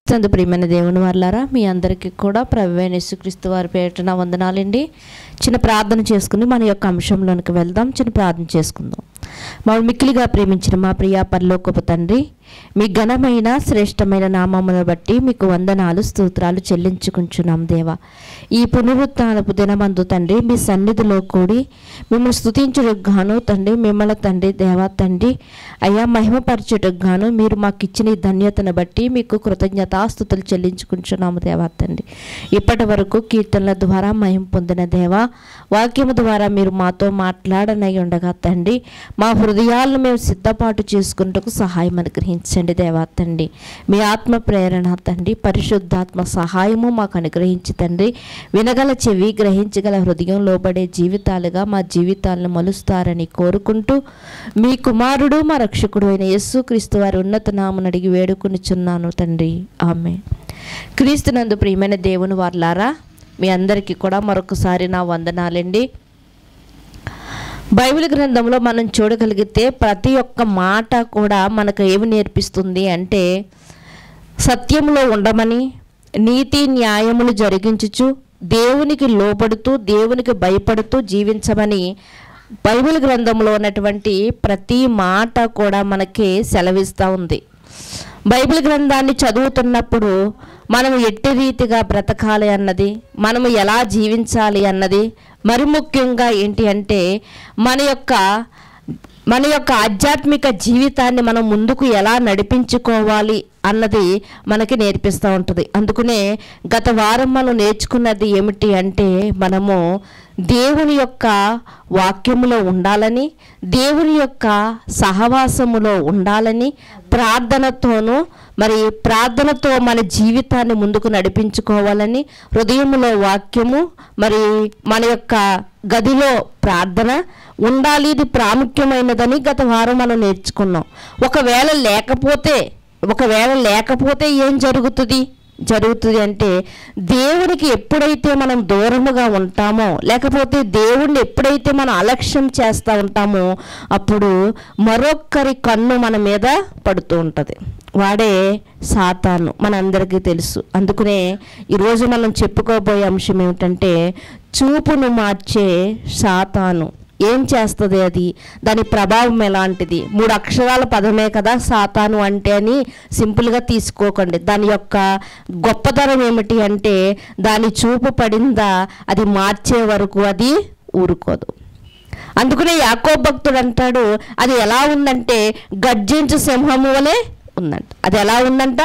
తండ్రి ప్రియమైన దేవుని వర్లారా మీ అందరికీ కూడా ప్రభువైన యేసుక్రీస్తు వారి పేరిట వందనాలండి. చిన్న ప్రార్థన చేసుకుని మన యొక్క అంశంలోనికి వెళ్దాం. చిన్న ప్రార్థన చేసుకుందాం. మమ్మల్ని మిక్కిలిగా ప్రేమించిన మా ప్రియ పరలోకపు తండ్రి, మీ ఘనమైన శ్రేష్టమైన నామమును బట్టి మీకు వందనాలు స్తోత్రాలు చెల్లించుకుంటున్నాం దేవా. ఈ పునరుత్థానపు దినమందు తండ్రి మీ సన్నిధిలో కూడి మిమ్మల్ని స్తుతించుటకు గాను తండ్రి, మిమ్మల్ని తండ్రి దేవా తండ్రి అయ్యా మహిమపరచుటకు గాను మీరు మాకు ఇచ్చిన ఈ ధన్యతను బట్టి మీకు కృతజ్ఞతాస్తుతులు చెల్లించుకుంటున్నాము దేవా తండ్రి. ఇప్పటి వరకు కీర్తనల ద్వారా మహిమ పొందిన దేవా, వాక్యము ద్వారా మీరు మాతో మాట్లాడనై ఉండగా తండ్రి, మా హృదయాలను మేము సిద్ధపాటు చేసుకుంటకు సహాయం అనుగ్రహించండి దేవా తండ్రి. మీ ఆత్మ ప్రేరణ తండ్రి, పరిశుద్ధాత్మ సహాయము మాకు అనుగ్రహించి తండ్రి, వినగల చెవి గ్రహించగల హృదయం లోబడే జీవితాలుగా మా జీవితాలను మలుస్తారని కోరుకుంటూ మీ కుమారుడు మా రక్షకుడు అయిన యేసుక్రీస్తు వారి ఉన్నత నామమున అడిగి వేడుకొనుచున్నాను తండ్రి, ఆమేన్. క్రీస్తునందు ప్రియమైన దేవుని వారలారా మీ అందరికీ కూడా మరొకసారి నా వందనాలండి. బైబిల్ గ్రంథంలో మనం చూడగలిగితే ప్రతి ఒక్క మాట కూడా మనకు ఏమి నేర్పిస్తుంది అంటే, సత్యంలో ఉండమని, నీతి న్యాయములు జరిగించుచు దేవునికి లోబడుతూ దేవునికి భయపడుతూ జీవించమని బైబిల్ గ్రంథంలో ఉన్నటువంటి ప్రతి మాట కూడా మనకి సెలవిస్తూ ఉంది. బైబిల్ గ్రంథాన్ని చదువుతున్నప్పుడు మనం ఎట్టి రీతిగా బ్రతకాలి అన్నది, మనము ఎలా జీవించాలి అన్నది, మరి ముఖ్యంగా ఏంటి అంటే మన యొక్క ఆధ్యాత్మిక జీవితాన్ని మనం ముందుకు ఎలా నడిపించుకోవాలి అన్నది మనకి నేర్పిస్తూ ఉంటుంది. అందుకనే గత వారం మనం నేర్చుకున్నది ఏమిటి అంటే, మనము దేవుని యొక్క వాక్యములో ఉండాలని, దేవుని యొక్క సహవాసములో ఉండాలని, ప్రార్థనతో మన జీవితాన్ని ముందుకు నడిపించుకోవాలని, హృదయములో వాక్యము మరి మన యొక్క గదిలో ప్రార్థన ఉండాలి, ఇది ప్రాముఖ్యమైనదని గత వారం మనం నేర్చుకున్నాం. ఒకవేళ లేకపోతే ఏం జరుగుతుంది అంటే, దేవునికి ఎప్పుడైతే మనం దూరముగా ఉంటామో, లేకపోతే దేవుణ్ణి ఎప్పుడైతే మనం అలక్ష్యం చేస్తూ ఉంటామో, అప్పుడు మరొక్కరి కన్ను మన మీద పడుతూ ఉంటుంది. వాడే సాతాను, మనందరికీ తెలుసు. అందుకనే ఈరోజు మనం చెప్పుకోబోయే అంశం ఏమిటంటే, చూపును మార్చే సాతాను ఏం చేస్తుంది, అది దాని ప్రభావం ఎలాంటిది. 3 అక్షరాల పదమే కదా సాతాను అంటే అని సింపుల్గా తీసుకోకండి. దాని యొక్క గొప్పతనం ఏమిటి అంటే, దాని చూపు పడిందా అది మార్చే వరకు అది ఊరుకోదు. అందుకనే యాకోబు భక్తుడు అంటాడు, అది ఎలా ఉందంటే గర్జించు సింహము వలె ఉందంట. అది ఎలా ఉందంట,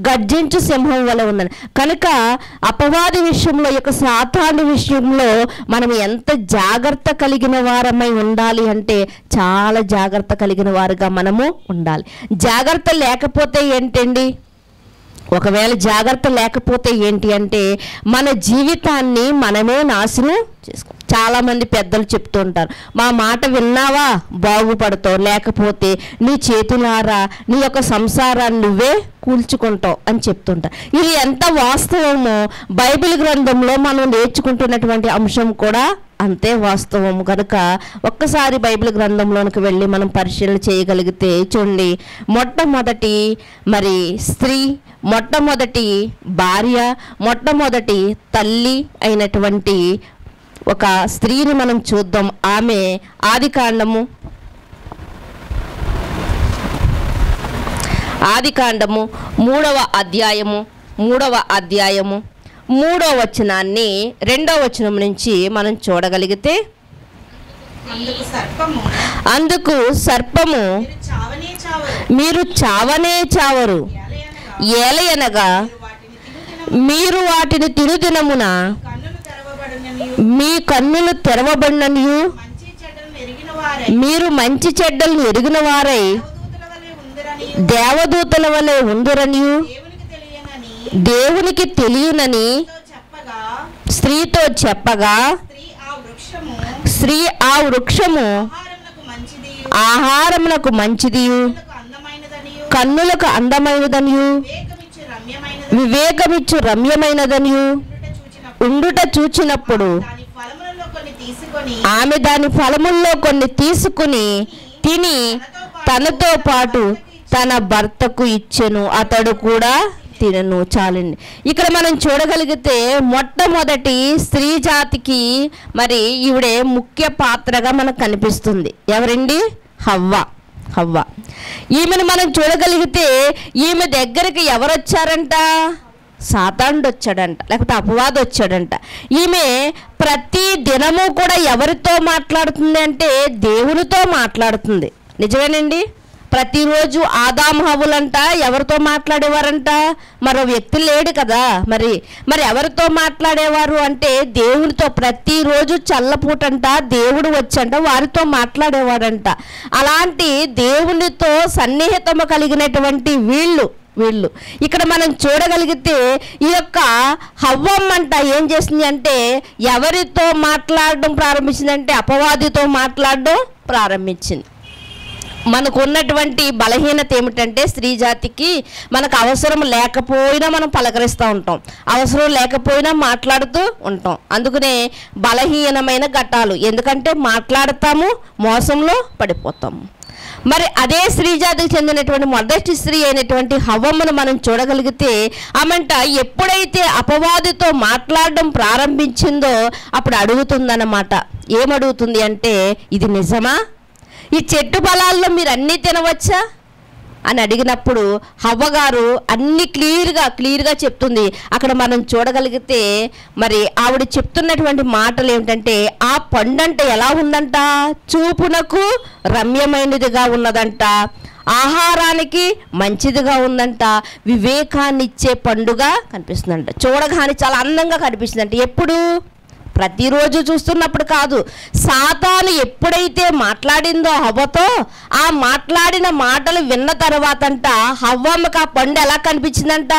గర్జించు సింహం వల్ల ఉందంట. కనుక అపవాది విషయంలో, యొక్క సాతాను విషయంలో మనం ఎంత జాగ్రత్త కలిగిన వారమై ఉండాలి అంటే, చాలా జాగ్రత్త కలిగిన వారుగా మనము ఉండాలి. జాగ్రత్త లేకపోతే ఏంటండి, ఒకవేళ జాగ్రత్త లేకపోతే ఏంటి అంటే, మన జీవితాన్ని మనమే నాశనం చేసుకో. చాలామంది పెద్దలు చెప్తూ ఉంటారు, మా మాట విన్నావా బాగుపడతావు, లేకపోతే నీ చేతులారా నీ యొక్క సంసారాన్ని నువ్వే కూల్చుకుంటావు అని చెప్తుంటారు. ఇది ఎంత వాస్తవమో బైబిల్ గ్రంథంలో మనం నేర్చుకుంటున్నటువంటి అంశం కూడా అంతే వాస్తవం. కనుక ఒక్కసారి బైబిల్ గ్రంథంలోనికి వెళ్ళి మనం పరిశీలన చేయగలిగితే చూడండి, మొట్టమొదటి స్త్రీ, మొట్టమొదటి భార్య, మొట్టమొదటి తల్లి అయినటువంటి ఒక స్త్రీని మనం చూద్దాం. ఆమె ఆదికాండము 3వ అధ్యాయము 3వ వచనాన్ని 2వ వచనం నుంచి మనం చూడగలిగితే, అందుకు సర్పము మీరు చావనే చావరు, ఏలయనగా మీరు వాటిని తినుదినమున మీ కన్నులు తెరవబడిననియు, మీరు మంచి చెడ్డలను ఎరిగిన వారై దేవదూతల వలె ఉందురనియు దేవునికి తెలియనని స్త్రీతో చెప్పగా, స్త్రీ ఆ వృక్షము ఆహారమునకు మంచిదియు, కన్నులకు అందమైనదనియు, వివేకమిచ్చు రమ్యమైనదనియు ఉండుట చూచినప్పుడు ఆమె దాని ఫలముల్లో కొన్ని తీసుకుని తిని తనతో పాటు తన భర్తకు ఇచ్చెను, అతడు కూడా తినను. చాలండి. ఇక్కడ మనం చూడగలిగితే మొట్టమొదటి స్త్రీ జాతికి మరి ఈవిడే ముఖ్య పాత్రగా మనకు కనిపిస్తుంది. ఎవరండి? హవ్వ. ఈమెను మనం చూడగలిగితే ఈమె దగ్గరికి ఎవరు వచ్చారంట? సాతానుడు వచ్చాడంట, లేకపోతే అపవాది వచ్చాడంట. ఈమె ప్రతి దినము కూడా ఎవరితో మాట్లాడుతుంది అంటే దేవునితో మాట్లాడుతుంది. నిజమేనండి. ప్రతిరోజు ఆదాము హవ్వలంట ఎవరితో మాట్లాడేవారంట? మరో వ్యక్తి లేడు కదా. మరి ఎవరితో మాట్లాడేవారు అంటే దేవునితో. ప్రతిరోజు చల్లపూటంట దేవుడు వచ్చంట వారితో మాట్లాడేవాడంట. అలాంటి దేవునితో సన్నిహితము కలిగినటువంటి వీళ్ళు ఇక్కడ మనం చూడగలిగితే ఈ యొక్క హవ్వమ్మంట ఏం చేసింది అంటే ఎవరితో మాట్లాడడం ప్రారంభించిందంటే అపవాదితో మాట్లాడడం ప్రారంభించింది. మనకు ఉన్నటువంటి బలహీనత ఏమిటంటే స్త్రీ జాతికి మనకు అవసరం లేకపోయినా మనం పలకరిస్తూ ఉంటాం, అవసరం లేకపోయినా మాట్లాడుతూ ఉంటాం. అందుకనే బలహీనమైన ఘట్టాలు, ఎందుకంటే మాట్లాడతాము, మోసంలో పడిపోతాము. మరి అదే స్త్రీ జాతికి చెందినటువంటి మొదటి స్త్రీ అయినటువంటి హవ్వమ్మను మనం చూడగలిగితే ఆమెంట ఎప్పుడైతే అపవాదితో మాట్లాడడం ప్రారంభించిందో అప్పుడు అడుగుతుందన్నమాట. ఏమడుగుతుంది అంటే, ఇది నిజమా? ఈ చెట్టు ఫలాల్లో మీరు అన్నీ తినవచ్చా అని అడిగినప్పుడు హవ్వగారు అన్ని క్లియర్గా చెప్తుంది. అక్కడ మనం చూడగలిగితే మరి ఆవిడ చెప్తున్నటువంటి మాటలు ఏమిటంటే, ఆ పండంట ఎలా ఉందంట? చూపునకు రమ్యమైనదిగా ఉన్నదంట, ఆహారానికి మంచిదిగా ఉందంట, వివేకాన్ని ఇచ్చే పండుగా కనిపిస్తుందంట. చూడగానే చాలా అందంగా కనిపిస్తుందంట. ఎప్పుడు? ప్రతిరోజు చూస్తున్నప్పుడు కాదు. సాతాను ఎప్పుడైతే మాట్లాడిందో హవ్వతో, ఆ మాట్లాడిన మాటలు విన్న తర్వాతంట హవ్వమ్మకి ఆ పండు ఎలా కనిపించిందంట?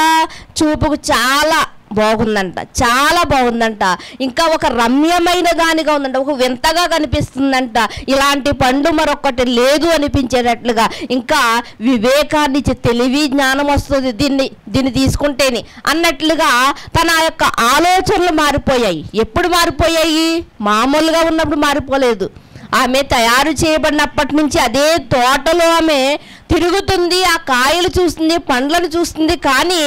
చూపుకు చాలా బాగుందంట, ఇంకా ఒక రమ్యమైన దానిగా ఉందంట, ఒక వింతగా కనిపిస్తుందంట. ఇలాంటి పండు మరొకటి లేదు అనిపించేటట్లుగా, ఇంకా వివేకాన్ని తెలివి జ్ఞానం వస్తుంది దీన్ని తీసుకుంటేనే అన్నట్లుగా తన యొక్క ఆలోచనలు మారిపోయాయి. ఎప్పుడు మారిపోయాయి? మామూలుగా ఉన్నప్పుడు మారిపోలేదు. ఆమె తయారు చేయబడినప్పటి నుంచి అదే తోటలో ఆమె తిరుగుతుంది, ఆ కాయలు చూస్తుంది, పండ్లను చూస్తుంది. కానీ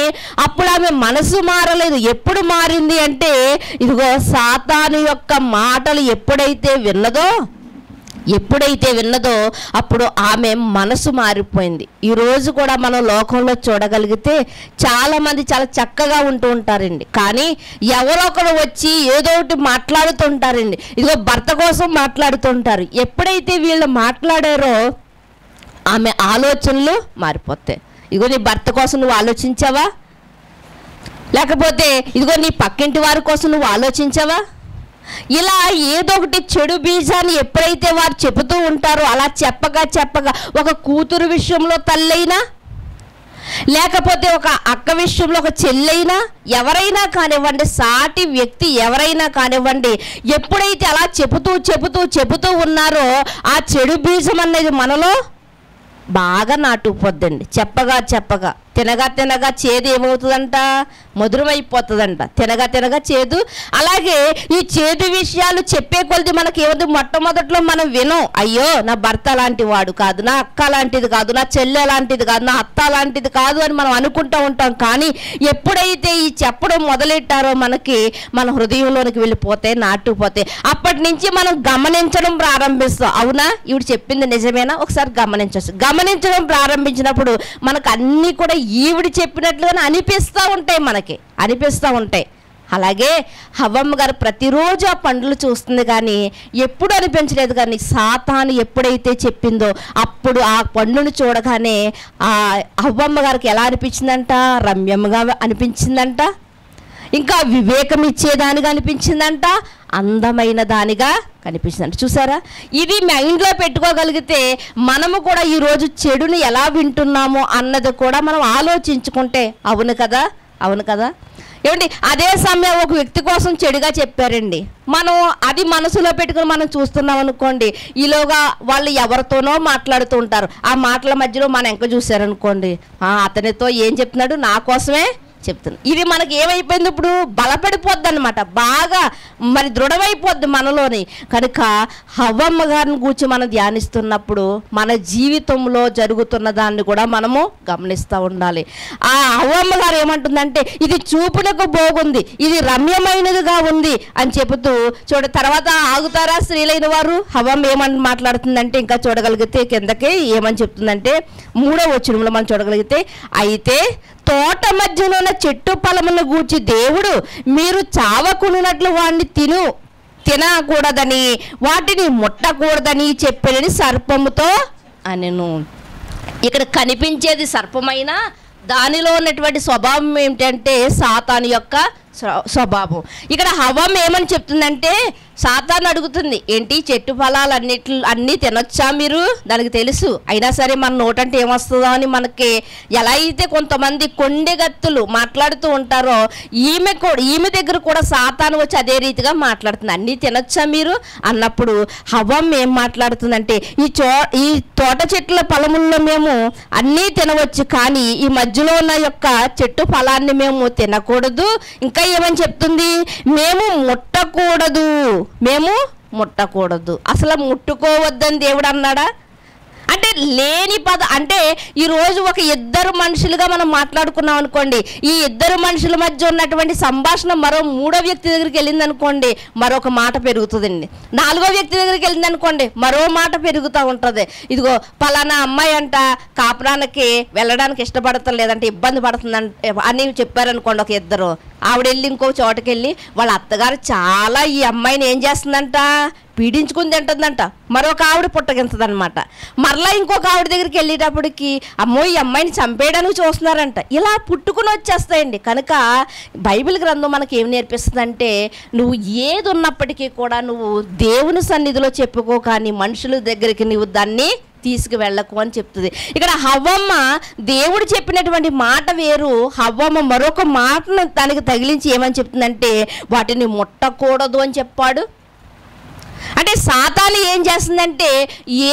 అప్పుడు ఆమె మనసు మారలేదు. ఎప్పుడు మారింది అంటే ఇదిగో సాతాను యొక్క మాటలు ఎప్పుడైతే విన్నదో అప్పుడు ఆమె మనసు మారిపోయింది. ఈరోజు కూడా మనం లోకంలో చూడగలిగితే చాలామంది చాలా చక్కగా ఉంటూ ఉంటారండి, కానీ ఎవరో ఒకరు వచ్చి ఏదో ఒకటి మాట్లాడుతుంటారండి. ఇదిగో భర్త కోసం మాట్లాడుతుంటారు. ఎప్పుడైతే వీళ్ళు మాట్లాడారో ఆమె ఆలోచనలు మారిపోతాయి. ఇదిగో నీ భర్త కోసం నువ్వు ఆలోచించావా? లేకపోతే ఇదిగో నీ పక్కింటి వారి కోసం నువ్వు ఆలోచించావా? ఇలా ఏదో ఒకటి చెడు బీజాన్ని ఎప్పుడైతే వారు చెబుతూ ఉంటారో అలా చెప్పగా ఒక కూతురు విషయంలో తల్లైనా, లేకపోతే ఒక అక్క విషయంలో ఒక చెల్లైనా, ఎవరైనా కానివ్వండి, సాటి వ్యక్తి ఎవరైనా కానివ్వండి, ఎప్పుడైతే అలా చెబుతూ ఉన్నారో ఆ చెడు బీజం అనేది మనలో బాగా నాటుకుపోద్దండి. చెప్పగా తినగా చేదు ఏమవుతుందంట? మధురమైపోతుందంట. తినగా చేదు. అలాగే ఈ చేదు విషయాలు చెప్పే కొలది మనకి ఏమవుతుంది? మొట్టమొదట్లో మనం వినం, అయ్యో నా భర్త లాంటి వాడు కాదు, నా అక్క లాంటిది కాదు, నా చెల్లె లాంటిది కాదు, నా అత్త లాంటిది కాదు అని మనం అనుకుంటూ ఉంటాం. కానీ ఎప్పుడైతే ఈ చెప్పడం మొదలెట్టారో మన హృదయంలోనికి వెళ్ళిపోతే, నాటుకుపోతే, అప్పటి నుంచి మనం గమనించడం ప్రారంభిస్తాం. అవునా, ఈవిడ చెప్పింది నిజమేనా? ఒకసారి గమనించడం ప్రారంభించినప్పుడు మనకు అన్నీ కూడా ఈవిడ చెప్పినట్లుగా అనిపిస్తూ ఉంటాయి. అలాగే హవ్వమ్మ గారు ప్రతిరోజు ఆ పండ్లు చూస్తుంది, కానీ ఎప్పుడు అనిపించలేదు. కానీ సాతాను ఎప్పుడైతే చెప్పిందో అప్పుడు ఆ పండును చూడగానే ఆ హవ్వమ్మ గారికి ఎలా అనిపించిందంట? రమ్యంగా అనిపించిందంట, ఇంకా వివేకం ఇచ్చేదానిగా అనిపించిందంట, అందమైన దానిగా కనిపించిందంట. చూసారా? ఇది మైండ్లో పెట్టుకోగలిగితే మనము కూడా ఈరోజు చెడుని ఎలా వింటున్నామో అన్నది కూడా మనం ఆలోచించుకుంటే, అవును కదా ఏమండి? అదే సమయం ఒక వ్యక్తి కోసం చెడుగా చెప్పారండి, మనం అది మనసులో పెట్టుకుని మనం చూస్తున్నాం అనుకోండి, ఈలోగా వాళ్ళు ఎవరితోనో మాట్లాడుతూ ఉంటారు. ఆ మాటల మధ్యలో మనం ఎంక చూసారనుకోండి, అతనితో ఏం చెప్తున్నాడు? నా కోసమే చెప్తుంది. ఇది మనకి ఏమైపోయింది, ఇప్పుడు బలపడిపోద్ది అనమాట, బాగా మరి దృఢమైపోద్ది మనలోని. కనుక హవ్వమ్మ గారిని గురించి మనం ధ్యానిస్తున్నప్పుడు మన జీవితంలో జరుగుతున్న దాన్ని కూడా మనము గమనిస్తూ ఉండాలి. ఆ హవ్వమ్మ గారు ఏమంటుందంటే ఇది చూపునకు బాగుంది, ఇది రమ్యమైనదిగా ఉంది అని చెబుతూ తర్వాత ఆగుతారా స్త్రీలైన వారు? హవ్వమ్మ ఏమని మాట్లాడుతుందంటే ఇంకా చూడగలిగితే కిందకి ఏమని చెప్తుందంటే 3వ వచనంలో మనం చూడగలిగితే, అయితే తోట మధ్యలో ఉన్న చెట్టు ఫలములను గూర్చి దేవుడు మీరు చావకున్నట్లు వాడిని తినకూడదని వాటిని ముట్టకూడదని చెప్పాడని సర్పముతో అనెను. ఇక్కడ కనిపించేది సర్పమైన దానిలో ఉన్నటువంటి స్వభావం ఏమిటంటే సాతాను యొక్క స్వభావం. ఇక్కడ హవ్వమ్మ ఏమని చెప్తుందంటే, సాతాను అడుగుతుంది, ఏంటి చెట్టు ఫలాలు అన్నీ తినొచ్చా మీరు? దానికి తెలుసు, అయినా సరే మన నోటంటే ఏమొస్తుందో అని. మనకి ఎలా అయితే కొంతమంది కొండెగత్తులు మాట్లాడుతూ ఉంటారో ఈమె దగ్గర కూడా సాతాను వచ్చి అదే రీతిగా మాట్లాడుతుంది, అన్నీ తినొచ్చా మీరు అన్నప్పుడు హవ్వమ్మ ఏం మాట్లాడుతుందంటే, ఈ తోట చెట్ల ఫలముల్లో మేము అన్నీ తినవచ్చు, కానీ ఈ మధ్యలో ఉన్న యొక్క చెట్టు ఫలాన్ని మేము తినకూడదు. ఇంకా ఏమని చెప్తుంది, మేము ముట్టకూడదు. అసలు ముట్టుకోవద్దని దేవుడు అన్నాడా? అంటే లేని అంటే ఈరోజు ఒక ఇద్దరు మనుషులుగా మనం మాట్లాడుకున్నాం అనుకోండి, ఈ ఇద్దరు మనుషుల మధ్య ఉన్నటువంటి సంభాషణ మరో 3వ వ్యక్తి దగ్గరికి వెళ్ళింది అనుకోండి, మరొక మాట పెరుగుతుందండి. 4వ వ్యక్తి దగ్గరికి వెళ్ళింది అనుకోండి, మరో మాట పెరుగుతూ ఉంటుంది. ఇదిగో పలానా అమ్మాయి అంట కాపురానికి వెళ్ళడానికి ఇష్టపడతలేదంటే, ఇబ్బంది పడుతుందంటే అని చెప్పారనుకోండి ఒక ఇద్దరు. ఆవిడ వెళ్ళి ఇంకో చోటకి వెళ్ళి వాళ్ళ అత్తగారు చాలా ఈ అమ్మాయిని ఏం చేస్తుందంట, పీడించుకుని తింటుందంట. మరొక ఆవిడ పుట్టగించదనమాట. మరలా ఇంకొక ఆవిడ దగ్గరికి వెళ్ళేటప్పటికి అమ్మో ఈ అమ్మాయిని చంపేయడానికి చూస్తున్నారంట. ఇలా పుట్టుకుని వచ్చేస్తాయండి. కనుక బైబిల్ గ్రంథం మనకి ఏం నేర్పిస్తుందంటే, నువ్వు ఏది ఉన్నప్పటికీ కూడా నువ్వు దేవుని సన్నిధిలో చెప్పుకో, కానీ మనుషుల దగ్గరికి నువ్వు దాన్ని తీసుకువెళ్ళకు అని చెప్తుంది. ఇక్కడ హవ్వమ్మ దేవుడు చెప్పినటువంటి మాట వేరు, హవ్వమ్మ మరొక మాటను తనకి తగిలించి ఏమని చెప్తుందంటే వాటిని ముట్టకూడదు అని చెప్పాడు. అంటే సాతాను ఏం చేస్తుందంటే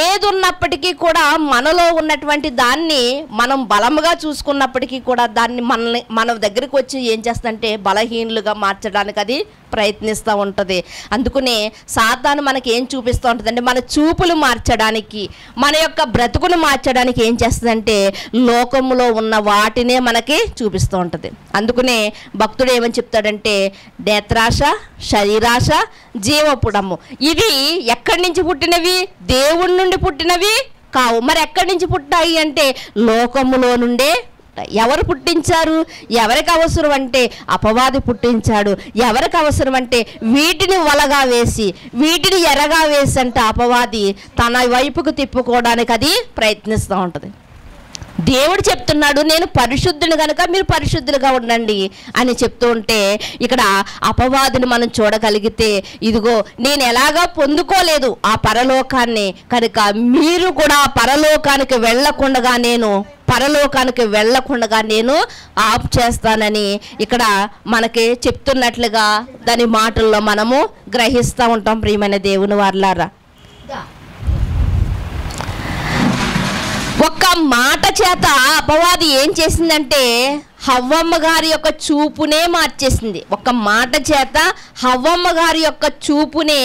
ఏది ఉన్నప్పటికీ కూడా మనలో ఉన్నటువంటి దాన్ని మనం బలముగా చూసుకున్నప్పటికీ కూడా దాన్ని మన దగ్గరికి వచ్చి ఏం చేస్తుందంటే బలహీనులుగా మార్చడానికి అది ప్రయత్నిస్తూ ఉంటుంది. అందుకనే సాతాను మనకి ఏం చూపిస్తూ ఉంటుందంటే మన చూపులు మార్చడానికి, మన యొక్క బ్రతుకును మార్చడానికి ఏం చేస్తుందంటే లోకములో ఉన్న వాటినే మనకి చూపిస్తూ ఉంటుంది. అందుకనే భక్తుడు ఏమని చెప్తాడంటే నేత్రాశ, శరీరాశ, జీవపుడము ఇవి ఎక్కడి నుంచి పుట్టినవి? దేవుడి నుండి పుట్టినవి కావు. మరి ఎక్కడి నుంచి పుట్టాయి అంటే లోకములో నుండే. ఎవరు పుట్టించారు? ఎవరికి అవసరం అంటే అపవాది పుట్టించాడు. ఎవరికి అవసరం అంటే వీటిని వలగా వేసి వీటిని ఎరగా వేసి అంటే అపవాది తన వైపుకు తిప్పుకోవడానికి అది ప్రయత్నిస్తూ ఉంటుంది. దేవుడు చెప్తున్నాడు నేను పరిశుద్ధుని కనుక మీరు పరిశుద్ధులుగా ఉండండి అని చెప్తూ ఉంటే, ఇక్కడ అపవాదిని మనం చూడగలిగితే ఇదిగో నేను ఎలాగా పొందుకోలేదు ఆ పరలోకాన్ని, కనుక మీరు కూడా పరలోకానికి వెళ్ళకుండా నేను ఆఫ్ చేస్తానని ఇక్కడ మనకి చెప్తున్నట్లుగా దాని మాటల్లో మనము గ్రహిస్తూ ఉంటాం. ప్రియమైన దేవుని వారలారా, ఒక్క మాట చేత అపవాది ఏం చేసిందంటే హవ్వమ్మ గారి యొక్క చూపునే మార్చేసింది. ఒక మాట చేత హవ్వమ్మ గారి యొక్క చూపునే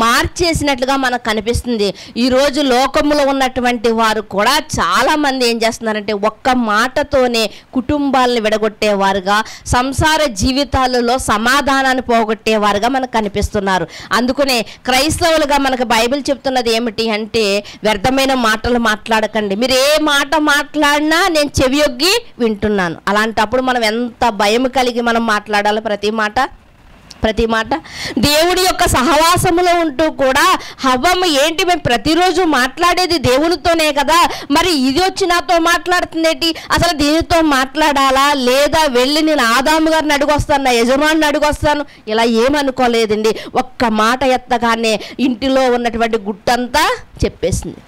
మార్చేసినట్లుగా మనకు కనిపిస్తుంది. ఈరోజు లోకంలో ఉన్నటువంటి వారు కూడా చాలామంది ఏం చేస్తున్నారంటే ఒక్క మాటతోనే కుటుంబాలను విడగొట్టేవారుగా, సంసార జీవితాలలో సమాధానాన్ని పోగొట్టేవారుగా మనకు కనిపిస్తున్నారు. అందుకనే క్రైస్తవులుగా మనకు బైబిల్ చెప్తున్నది ఏమిటి అంటే వ్యర్థమైన మాటలు మాట్లాడకండి. మీరు ఏ మాట మాట్లాడినా నేను చెవియొగ్గి వింటున్నాను. అలాంటప్పుడు మనం ఎంత భయం కలిగి మనం మాట్లాడాలి ప్రతి మాట దేవుడి యొక్క సహవాసములో ఉంటూ కూడా హవ్వమ్మ ఏంటి మేము ప్రతిరోజు మాట్లాడేది దేవునితోనే కదా, మరి ఇది వచ్చి నాతో మాట్లాడుతుందేంటి, అసలు దీనితో మాట్లాడాలా లేదా, వెళ్ళి నేను ఆదాము గారిని అడుగొస్తాను, నా యజమాని అడుగొస్తాను, ఇలా ఏమనుకోలేదండి. ఒక్క మాట ఎత్తగానే ఇంటిలో ఉన్నటువంటి గుట్టంతా చెప్పేసింది.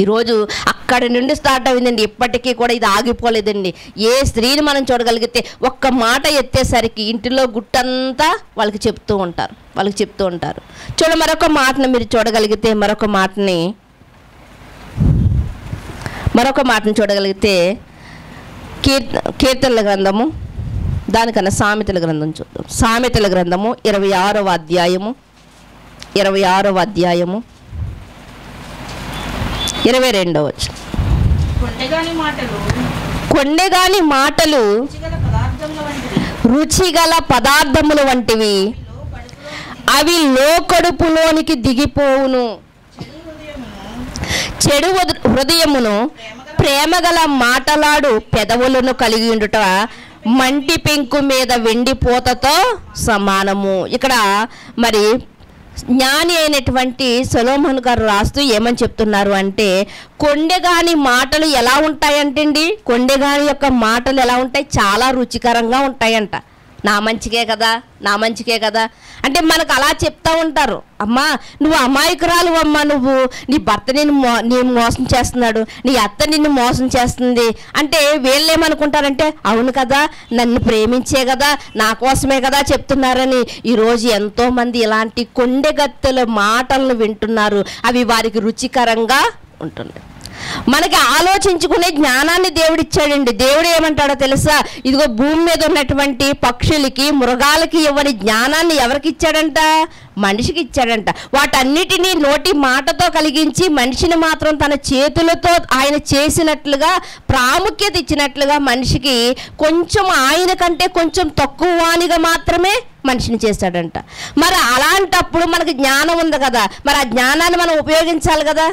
ఈరోజు అక్కడి నుండి స్టార్ట్ అయిందండి, ఇప్పటికీ కూడా ఇది ఆగిపోలేదండి. ఏ స్త్రీని మనం చూడగలిగితే ఒక్క మాట ఎత్తేసరికి ఇంటిలో గుట్టంతా వాళ్ళకి చెప్తూ ఉంటారు. మరొక మాటను మీరు చూడగలిగితే మరొక మాటని చూడగలిగితే కీర్తనల గ్రంథము దానికన్నా సామెతల గ్రంథం చూద్దాం. సామెతల గ్రంథము 26వ అధ్యాయము 22వ వచనం. కొండెగాని మాటలు రుచిగల పదార్థముల వంటివి, అవి లోకడుపులోనికి దిగిపోవును. చెడు హృదయమును ప్రేమగల మాటలాడు పెదవులను కలిగి ఉండుట మంటి పెంకు మీద వెండి పోతతో సమానము. ఇక్కడ మరి జ్ఞాని అయినటువంటి సొలొమోను గారు రాస్తూ ఏమని చెప్తున్నారు అంటే, కొండెగాని మాటలు ఎలా ఉంటాయంటండి, కొండెగాని యొక్క మాటలు ఎలా ఉంటాయి, చాలా రుచికరంగా ఉంటాయంట. నా మంచికే కదా, నా మంచికే కదా అంటే మనకు అలా చెప్తా ఉంటారు. అమ్మా నువ్వు అమాయకురాలు అమ్మా, నువ్వు నీ భర్త నేను మోసం చేస్తున్నాడు, నీ అత్త నిన్ను మోసం చేస్తుంది అంటే వీళ్ళు ఏమనుకుంటారంటే, అవును కదా నన్ను ప్రేమించే కదా, నా కోసమే కదా చెప్తున్నారని ఈరోజు ఎంతోమంది ఇలాంటి కొండెగత్తెల మాటలను వింటున్నారు. అవి వారికి రుచికరంగా ఉంటున్నాయి. మనకి ఆలోచించుకునే జ్ఞానాన్ని దేవుడిచ్చాడండి. దేవుడు ఏమంటాడో తెలుసా, ఇదిగో భూమి మీద ఉన్నటువంటి పక్షులకి మృగాలకి ఇవ్వని జ్ఞానాన్ని ఎవరికి ఇచ్చాడంట, మనిషికి ఇచ్చాడంట. వాటన్నిటినీ నోటి మాటతో కలిగించి మనిషిని మాత్రం తన చేతులతో ఆయన చేసినట్లుగా ప్రాముఖ్యత ఇచ్చినట్లుగా మనిషికి కొంచెం ఆయన కంటే కొంచెం తక్కువ వానిగా మాత్రమే మనిషిని చేశాడంట. మరి అలాంటప్పుడు మనకి జ్ఞానం ఉంది కదా, మరి ఆ జ్ఞానాన్ని మనం ఉపయోగించాలి కదా.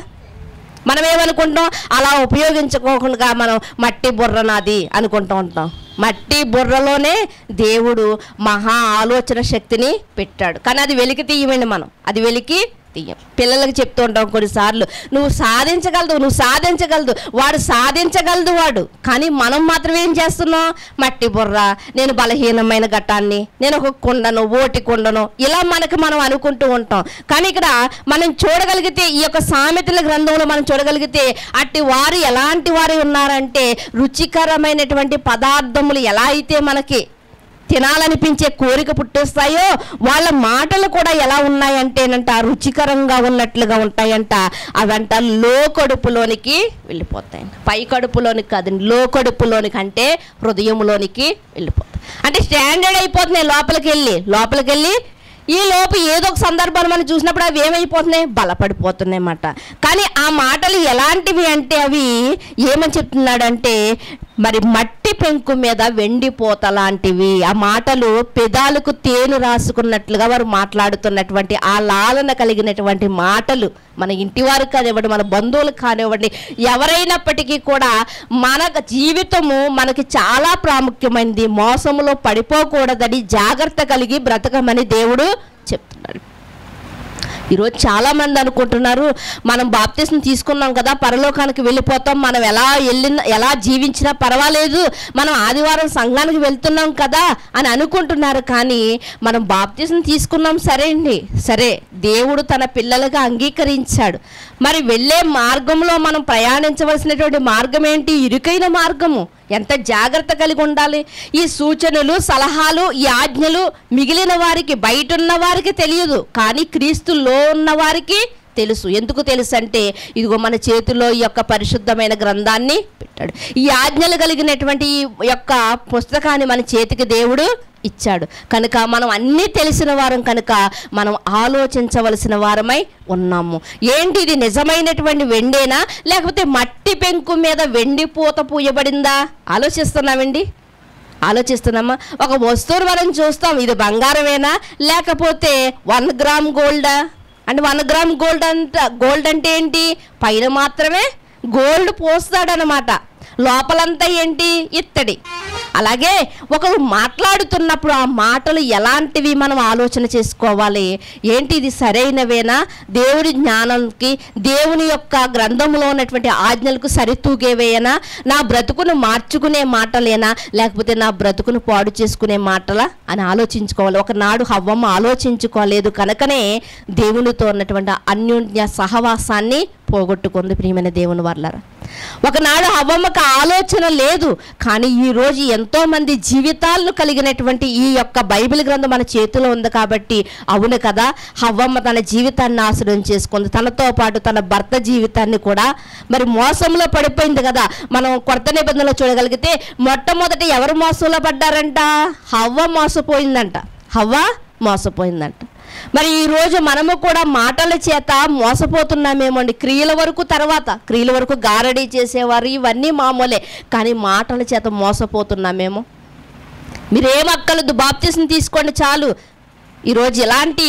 మనం ఏమనుకుంటాం, అలా ఉపయోగించుకోకుండా మనం మట్టి బుర్ర నాది అనుకుంటూ ఉంటాం. మట్టి బుర్రలోనే దేవుడు మహా ఆలోచన శక్తిని పెట్టాడు. కానీ అది వెలికి తీయమండి, మనం అది వెలికి తీయం. పిల్లలకు చెప్తూ ఉంటాం కొన్నిసార్లు, నువ్వు సాధించగలదు, వాడు సాధించగలదు వాడు. కానీ మనం మాత్రం ఏం చేస్తున్నాం, మట్టి బుర్ర, నేను బలహీనమైన ఘటాన్ని, నేను ఒక కుండను, ఓటి కుండను, ఇలా మనం అనుకుంటూ ఉంటాం. కానీ ఇక్కడ మనం చూడగలిగితే, ఈ యొక్క సామెతల గ్రంథంలో మనం చూడగలిగితే అట్టి వారు ఎలాంటి వారు ఉన్నారంటే, రుచికరమైనటువంటి పదార్థములు ఎలా అయితే మనకి తినాలనిపించే కోరిక పుట్టేస్తాయో, వాళ్ళ మాటలు కూడా ఎలా ఉన్నాయంటేనంట రుచికరంగా ఉన్నట్లుగా ఉంటాయంట. అవంట లోకడుపులోనికి వెళ్ళిపోతాయి. పై కడుపులోనికి కాదండి, లోకడుపులోనికి అంటే హృదయంలోనికి వెళ్ళిపోతాయి. అంటే స్టాండర్డ్ అయిపోతున్నాయి. లోపలికి వెళ్ళి ఈ లోపు ఏదో ఒక సందర్భాన్ని మనం చూసినప్పుడు అవి ఏమైపోతున్నాయి, బలపడిపోతున్నాయి అన్నమాట. కానీ ఆ మాటలు ఎలాంటివి అంటే, అవి ఏమని చెప్తున్నాడంటే, మరి మట్టి పెంకు మీద వెండిపోత లాంటివి. ఆ మాటలు పెదాలకు తేనె రాసుకున్నట్లుగా వారు మాట్లాడుతున్నటువంటి ఆ లాలన కలిగినటువంటి మాటలు మన ఇంటివారు కానివ్వండి, మన బంధువులు కానివ్వండి, ఎవరైనప్పటికీ కూడా మన జీవితము మనకి చాలా ప్రాముఖ్యమైనది. మోసములో పడిపోకూడదని జాగ్రత్త కలిగి బ్రతకమని దేవుడు చెప్తున్నాడు. ఈరోజు చాలామంది అనుకుంటున్నారు, మనం బాప్తిస్మం తీసుకున్నాం కదా, పరలోకానికి వెళ్ళిపోతాం, మనం ఎలా జీవించినా పర్వాలేదు, మనం ఆదివారం సంఘానికి వెళ్తున్నాం కదా అని అనుకుంటున్నారు. కానీ మనం బాప్తిస్మం తీసుకున్నాం, సరే దేవుడు తన పిల్లలుగా అంగీకరించాడు. మరి వెళ్ళే మార్గంలో మనం ప్రయాణించవలసినటువంటి మార్గం ఏంటి, ఇరుకైన మార్గము. ఎంత జాగ్రత్త కలిగి ఉండాలి. ఈ సూచనలు, సలహాలు, ఈ ఆజ్ఞలు మిగిలిన వారికి, బయట ఉన్న వారికి తెలియదు, కానీ క్రీస్తులో ఉన్న వారికి తెలుసు. ఎందుకు తెలుసు అంటే, ఇదిగో మన చేతిలో ఈ యొక్క పరిశుద్ధమైన గ్రంథాన్ని పెట్టాడు. ఈ ఆజ్ఞలు కలిగినటువంటి ఈ యొక్క పుస్తకాన్ని మన చేతికి దేవుడు ఇచ్చాడు కనుక మనం అన్నీ తెలిసిన వారం కనుక మనం ఆలోచించవలసిన వారమై ఉన్నాము. ఏంటి ఇది, నిజమైనటువంటి వెండేనా లేకపోతే మట్టి పెంకు మీద వెండి పూత పూయబడిందా? ఆలోచిస్తున్నామా? ఒక వస్తువును మనం చూస్తాం, ఇది బంగారమేనా లేకపోతే 1 గ్రామ్ గోల్డా అంటే 1 గ్రామ్ గోల్డ్ అంటే ఏంటి, పైన మాత్రమే గోల్డ్ పోస్తాడనమాట, లోపలంతా ఏంటి, ఇత్తడి. అలాగే ఒకరు మాట్లాడుతున్నప్పుడు ఆ మాటలు ఎలాంటివి మనం ఆలోచన చేసుకోవాలి. ఏంటి, ఇది సరైనవేనా, దేవుడి జ్ఞానానికి, దేవుని యొక్క గ్రంథంలో ఉన్నటువంటి ఆజ్ఞలకు సరితూగేవేనా, నా బ్రతుకును మార్చుకునే మాటలేనా లేకపోతే నా బ్రతుకును పాడు చేసుకునే మాటలా అని ఆలోచించుకోవాలి. ఒకనాడు హవ్వమ్మ ఆలోచించుకోలేదు కనుకనే దేవునితో ఉన్నటువంటి అన్యోన్య సహవాసాన్ని పోగొట్టుకుంది. ప్రియమైన దేవుని వర్లారా, ఒకనాడు హవ్వమ్మకు ఆలోచన లేదు, కానీ ఈరోజు ఎంతోమంది జీవితాలను కలిగినటువంటి ఈ యొక్క బైబిల్ గ్రంథం మన చేతిలో ఉంది కాబట్టి అవును కదా, హవ్వమ్మ తన జీవితాన్ని నాశనం చేసుకుంది, తనతో పాటు తన భర్త జీవితాన్ని కూడా మరి మోసంలో పడిపోయింది కదా. మనం కొత్త నిబంధనలో చూడగలిగితే మొట్టమొదటి ఎవరు మోసంలో పడ్డారంట? హవ్వ మోసపోయిందంట. హవ్వ మోసపోయిందంట. మరి ఈరోజు మనము కూడా మాటల చేత మోసపోతున్నామేమోండి. క్రియల వరకు తర్వాత, క్రియల వరకు గారడీ చేసేవారు ఇవన్నీ మామూలే, కానీ మాటల చేత మోసపోతున్నామేమో. మీరేమక్కర్లేదు, బాప్తిసం తీసుకోండి చాలు. ఈరోజు ఇలాంటి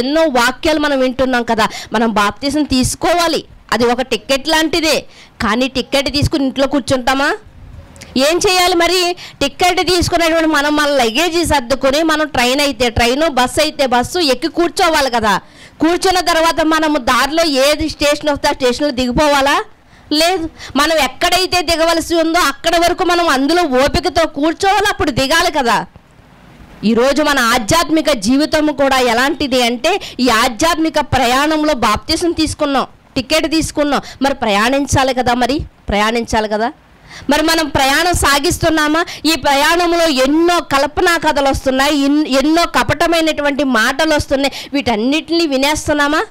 ఎన్నో వాక్యాలు మనం వింటున్నాం కదా. మనం బాప్తిసం తీసుకోవాలి, అది ఒక టికెట్ లాంటిదే. కానీ టికెట్ తీసుకుని ఇంట్లో కూర్చుంటామా? ఏం చేయాలి మరి? టికెట్ తీసుకునేటువంటి మనం మన లగేజీ సర్దుకొని, మనం ట్రైన్ అయితే ట్రైను, బస్సు అయితే బస్సు ఎక్కి కూర్చోవాలి కదా. కూర్చున్న తర్వాత మనము దారిలో ఏది స్టేషన్ వస్తే ఆ స్టేషన్లో దిగిపోవాలా? లేదు. మనం ఎక్కడైతే దిగవలసి ఉందో అక్కడ వరకు మనం అందులో ఓపికతో కూర్చోవాలి, అప్పుడు దిగాలి కదా. ఈరోజు మన ఆధ్యాత్మిక జీవితం కూడా ఎలాంటిది అంటే, ఈ ఆధ్యాత్మిక ప్రయాణంలో బాప్తిసం తీసుకున్నాం, టికెట్ తీసుకున్నాం, మరి ప్రయాణించాలి కదా. ప్రయాణించాలి కదా. మరి మనం ప్రయాణం సాగిస్తున్నామా? ఈ ప్రయాణంలో ఎన్నో కల్పనా కథలు వస్తున్నాయి, ఎన్నో కపటమైనటువంటి మాటలు వస్తున్నాయి. వీటన్నిటిని వినేస్తున్నామా?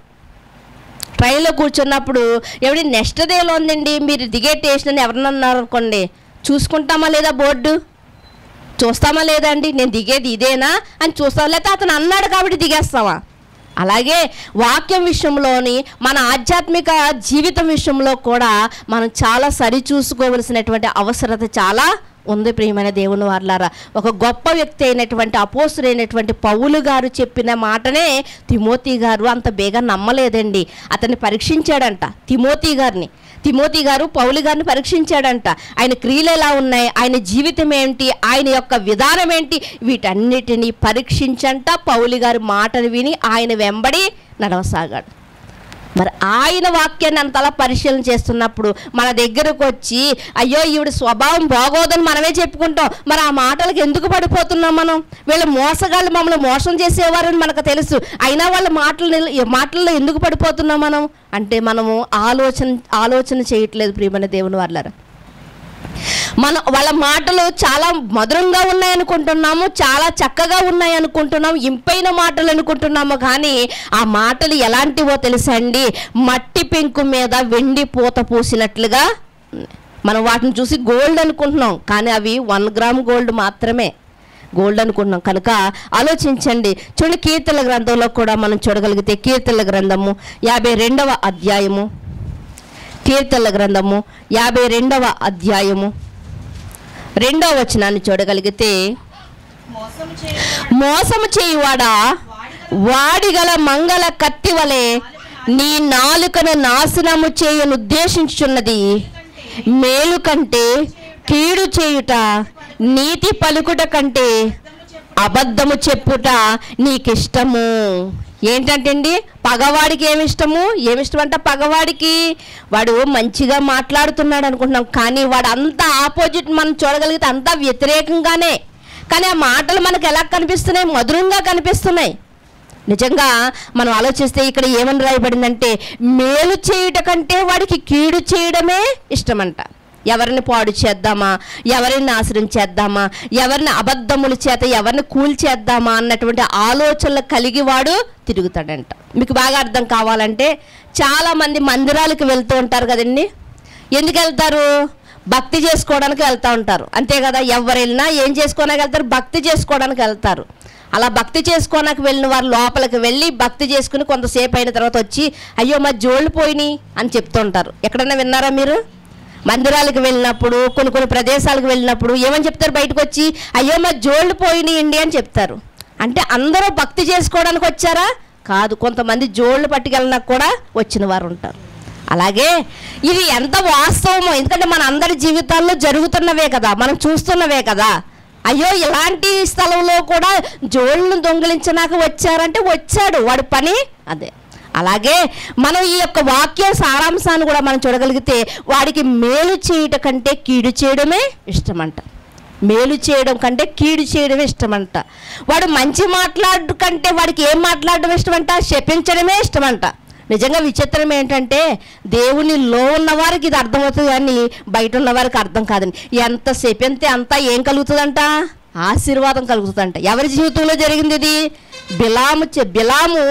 ట్రైన్లో కూర్చున్నప్పుడు ఎవరి నెక్స్ట్ డేలో ఉందండి మీరు దిగే స్టేషన్ అని ఎవరన్నా అనుకోండి, చూసుకుంటామా లేదా? బోర్డు చూస్తామా లేదా అండి? నేను దిగేది ఇదేనా అని చూస్తాం, లేకపోతే అతను అన్నాడు కాబట్టి దిగేస్తావా? అలాగే వాక్యం విషయంలోని మన ఆధ్యాత్మిక జీవితం విషయంలో కూడా మనం చాలా సరిచూసుకోవలసినటువంటి అవసరత చాలా ఉంది. ప్రియమైన దేవుని వారలారా, ఒక గొప్ప వ్యక్తి అయినటువంటి అపోస్తులైనటువంటి పౌలు గారు చెప్పిన మాటనే తిమోతి గారు అంత బేగా నమ్మలేదండి. అతన్ని పరీక్షించాడంట. తిమోతి గారు పౌలు గారిని పరీక్షించాడంట. ఆయన క్రియలు ఎలా ఉన్నాయి, ఆయన జీవితం ఏంటి, ఆయన యొక్క విధానం ఏంటి, వీటన్నిటినీ పరీక్షించంట. పౌలు గారి మాటను విని ఆయన వెంబడి నడవసాగాడు. మరి ఆయన వాక్యాన్ని అంతలా పరిశీలన చేస్తున్నప్పుడు మన దగ్గరకు వచ్చి అయ్యో ఈవిడ స్వభావం బాగోదని మనమే చెప్పుకుంటాం. మరి ఆ మాటలకు ఎందుకు పడిపోతున్నాం మనం? వీళ్ళ మోసగాళ్ళు మమ్మల్ని మోసం చేసేవారని మనకు తెలుసు, అయినా వాళ్ళ మాటల్లో ఎందుకు పడిపోతున్నాం మనం అంటే మనము ఆలోచన చేయట్లేదు. ప్రియమైన దేవుని వారలారా, వాళ్ళ మాటలు చాలా మధురంగా ఉన్నాయనుకుంటున్నాము, చాలా చక్కగా ఉన్నాయనుకుంటున్నాము, ఇంపైన మాటలు అనుకుంటున్నాము. కానీ ఆ మాటలు ఎలాంటివో తెలుసా అండి? మట్టి పెంకు మీద వెండి పూత పూసినట్లుగా మనం వాటిని చూసి గోల్డ్ అనుకుంటున్నాం, కానీ అవి 1 గ్రామ్ గోల్డ్ మాత్రమే గోల్డ్ అనుకుంటున్నాం. కనుక ఆలోచించండి. చూడండి, కీర్తనల గ్రంథంలో కూడా మనం చూడగలిగితే కీర్తనల గ్రంథము 52వ అధ్యాయము, కీర్తనల గ్రంథము 52వ అధ్యాయము 2వ వచనాన్ని చూడగలిగితే, మోసము చేయువాడా వాడిగల మంగళ కత్తి వలె నీ నాలుకను నాశనము చేయను ఉద్దేశించున్నది, మేలు కంటే కీడు చేయుట, నీతి పలుకుట కంటే అబద్ధము చెప్పుట నీకిష్టము. ఏంటంటే అండి, పగవాడికి ఏమిష్టము? ఏమిష్టమంట పగవాడికి? వాడు మంచిగా మాట్లాడుతున్నాడు అనుకుంటున్నాం, కానీ వాడు అంతా ఆపోజిట్ మనం చూడగలిగితే అంతా వ్యతిరేకంగానే. కానీ ఆ మాటలు మనకు ఎలా కనిపిస్తున్నాయి? మధురంగా కనిపిస్తున్నాయి. నిజంగా మనం ఆలోచిస్తే ఇక్కడ ఏమని రాయబడిందంటే, మేలు చేయుట కంటే వాడికి కీడు చేయడమే ఇష్టమంట. ఎవరిని పాడు చేద్దామా, ఎవరిని నాశనం చేద్దామా, ఎవరిని అబద్ధముల చేత ఎవరిని కూల్చేద్దామా అన్నటువంటి ఆలోచనలు కలిగి వాడు తిరుగుతాడంట. మీకు బాగా అర్థం కావాలంటే, చాలామంది మందిరాలకు వెళ్తూ ఉంటారు కదండి. ఎందుకు వెళ్తారు? భక్తి చేసుకోవడానికి వెళ్తూ ఉంటారు, అంతే కదా. ఎవరు వెళ్ళినా ఏం చేసుకోవడానికి వెళ్తారు? భక్తి చేసుకోవడానికి వెళ్తారు. అలా భక్తి చేసుకోవడానికి వెళ్ళిన వారు లోపలికి వెళ్ళి భక్తి చేసుకుని కొంతసేపు అయిన తర్వాత వచ్చి అయ్యో మా జోళ్ళు పోయినాయి అని చెప్తూ ఉంటారు. ఎక్కడన్నా విన్నారా మీరు? మందిరాలకు వెళ్ళినప్పుడు, కొన్ని ప్రదేశాలకు వెళ్ళినప్పుడు ఏమని చెప్తారు? బయటకు వచ్చి అయ్యో మా జోళ్ళు పోయినాయండి అని చెప్తారు. అంటే అందరూ భక్తి చేసుకోవడానికి వచ్చారా? కాదు, కొంతమంది జోళ్ళు పట్టుకెళ్ళినా కూడా వచ్చిన వారు ఉంటారు. అలాగే ఇది ఎంత వాస్తవమో, ఎందుకంటే మన అందరి జీవితాల్లో జరుగుతున్నవే కదా, మనం చూస్తున్నవే కదా. అయ్యో ఇలాంటి స్థలంలో కూడా జోళ్ళను దొంగిలించడానికి వచ్చారంటే వచ్చాడు, వాడి పని అదే. అలాగే మనం ఈ యొక్క వాక్య సారాంశాన్ని కూడా మనం చూడగలిగితే, వాడికి మేలు చేయటం కంటే కీడు చేయడమే ఇష్టమంట. మేలు చేయడం కంటే కీడు చేయడమే ఇష్టమంట. వాడు మంచి మాట్లాడడం కంటే వాడికి ఏం మాట్లాడడం ఇష్టమంట? శపించడమే ఇష్టమంట. నిజంగా విచిత్రం ఏంటంటే దేవునిలో ఉన్నవారికి ఇది అర్థమవుతుంది కానీ బయట ఉన్నవారికి అర్థం కాదండి. ఎంతసేపు అంతా ఏం కలుగుతుందంట? ఆశీర్వాదం కలుగుతుందంట. ఎవరి జీవితంలో జరిగింది ఇది? బిలాము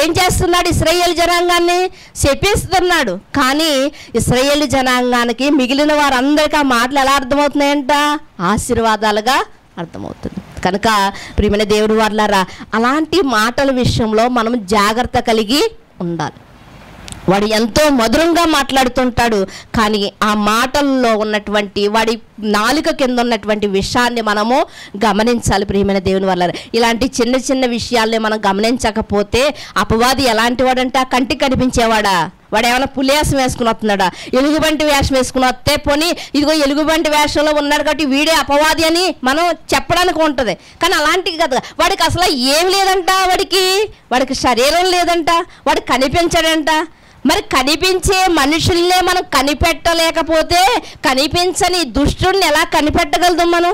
ఏం చేస్తున్నాడు? ఇశ్రాయేలు జనాంగాన్ని శపిస్తున్నాడు. కానీ ఇశ్రాయేలు జనాంగానికి మిగిలిన వారందరికీ ఆ మాటలు ఎలా అర్థమవుతున్నాయంట? ఆశీర్వాదాలుగా అర్థమవుతుంది. కనుక ప్రియమైన దేవుని వారలారా, అలాంటి మాటల విషయంలో మనం జాగ్రత్త కలిగి ఉండాలి. వాడు ఎంతో మధురంగా మాట్లాడుతుంటాడు, కానీ ఆ మాటల్లో ఉన్నటువంటి వాడి నాలుక కింద ఉన్నటువంటి విషయాన్ని మనము గమనించాలి. ప్రియమైన దేవుని వల్ల ఇలాంటి చిన్న చిన్న విషయాల్ని మనం గమనించకపోతే అపవాది ఎలాంటి వాడంటే ఆ కంటికి కనిపించేవాడా? వాడు ఏమైనా పులియాసం వేసుకుని వస్తున్నాడా? ఎలుగుబంటి వేషం వేసుకుని వస్తే పోనీ ఇదిగో ఎలుగుబంటి వేషంలో ఉన్నాడు కాబట్టి వీడే అపవాది అని మనం చెప్పడానికి ఉంటుంది. కానీ అలాంటివి కదా, వాడికి అసలు ఏం లేదంట, వాడికి శరీరం లేదంట, వాడు కనిపించడంట. మరి కనిపించే మనుషుల్నే మనం కనిపెట్టలేకపోతే కనిపించని దుష్టుడిని ఎలా కనిపెట్టగలుగుతాం మనం?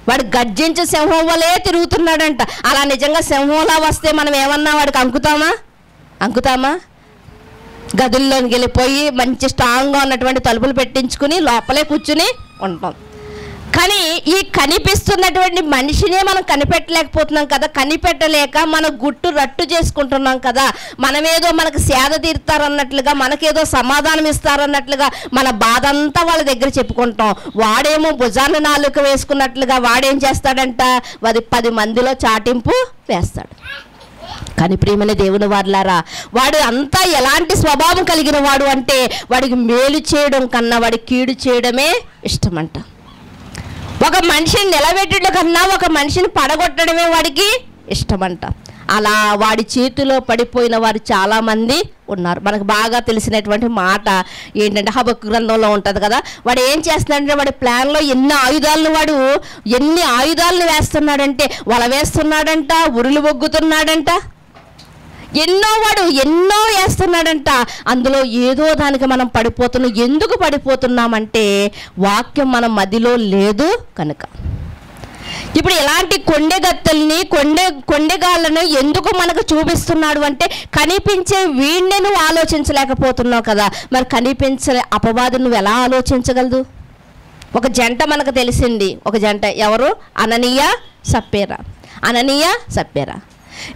వాడు గర్జించే సింహం వలే తిరుగుతున్నాడంట. అలా నిజంగా సింహంలా వస్తే మనం ఏమన్నా వాడికి అంకుతామా? గదుల్లోకి వెళ్ళిపోయి మంచి స్ట్రాంగ్గా ఉన్నటువంటి తలుపులు పెట్టించుకుని లోపలే కూర్చుని ఉంటాం. కానీ ఈ కనిపిస్తున్నటువంటి మనిషినే మనం కనిపెట్టలేకపోతున్నాం కదా. కనిపెట్టలేక మన గుట్టు రట్టు చేసుకుంటున్నాం కదా. మనమేదో మనకు సేద తీరుతారన్నట్లుగా, మనకేదో సమాధానం ఇస్తారన్నట్లుగా మన బాధ అంతా వాళ్ళ దగ్గర చెప్పుకుంటాం. వాడేమో భుజాన్ని నాలుక వేసుకున్నట్లుగా వాడేం చేస్తాడంట? 10 మందిలో చాటింపు వేస్తాడు. కానీ ప్రియమైన దేవుని వారలారా, వాడు అంతా ఎలాంటి స్వభావం కలిగిన వాడు అంటే వాడికి మేలు చేయడం కన్నా వాడి కీడు చేయడమే ఇష్టమంట. ఒక మనిషిని నిలబెట్టడం కన్నా ఒక మనిషిని పడగొట్టడమే వాడికి ఇష్టమంట. అలా వాడి చేతిలో పడిపోయిన వారు చాలామంది ఉన్నారు. మనకు బాగా తెలిసినటువంటి మాట ఏంటంటే హబక్కు గ్రంథంలో ఉంటుంది కదా. వాడు ఏం చేస్తున్నాడంటే వాడి ప్లాన్లో ఎన్ని ఆయుధాలను వేస్తున్నాడంటే వల వేస్తున్నాడంట, ఉరులు బొగ్గుతున్నాడంట, ఎన్నో వేస్తున్నాడంట. అందులో ఏదో దానికి మనం పడిపోతున్నాం. ఎందుకు పడిపోతున్నామంటే వాక్యం మన మదిలో లేదు కనుక. ఇప్పుడు ఇలాంటి కొండెగత్తల్ని కొండెగాళ్ళను ఎందుకు మనకు చూపిస్తున్నాడు అంటే కనిపించే వీడిని నువ్వు ఆలోచించలేకపోతున్నావు కదా. మరి కనిపించే అపవాదు నువ్వు ఎలా ఆలోచించగలదు? ఒక జంట మనకు తెలిసింది. ఒక జంట ఎవరు? అననీయ సప్పేరా.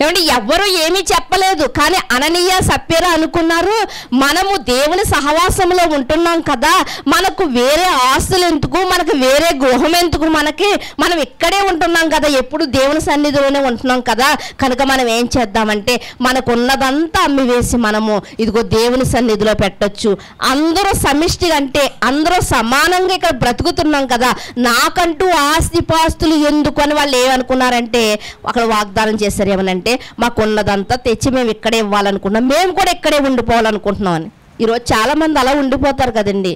ఏమంటే ఎవరు ఏమీ చెప్పలేదు, కానీ అననీయ సప్పేరా అనుకున్నారు, మనము దేవుని సహవాసంలో ఉంటున్నాం కదా, మనకు వేరే ఆస్తులు ఎందుకు, మనకు వేరే గృహం ఎందుకు, మనం ఇక్కడే ఉంటున్నాం కదా, ఎప్పుడు దేవుని సన్నిధిలోనే ఉంటున్నాం కదా, కనుక మనం ఏం చేద్దామంటే మనకున్నదంతా అమ్మివేసి మనము ఇదిగో దేవుని సన్నిధిలో పెట్టొచ్చు. అందరూ సమిష్టిగా అంటే అందరూ సమానంగా ఇక్కడ బ్రతుకుతున్నాం కదా, నాకంటూ ఆస్తిపాస్తులు ఎందుకు అని వాళ్ళు ఏమనుకున్నారంటే అక్కడ వాగ్దానం చేశారు. ఏమనంటే మాకున్నదంతా తెచ్చి మేము ఇక్కడే ఇవ్వాలనుకుంటున్నాం, మేము కూడా ఇక్కడే ఉండిపోవాలనుకుంటున్నాం అని. ఈరోజు చాలామంది అలా ఉండిపోతారు కదండి.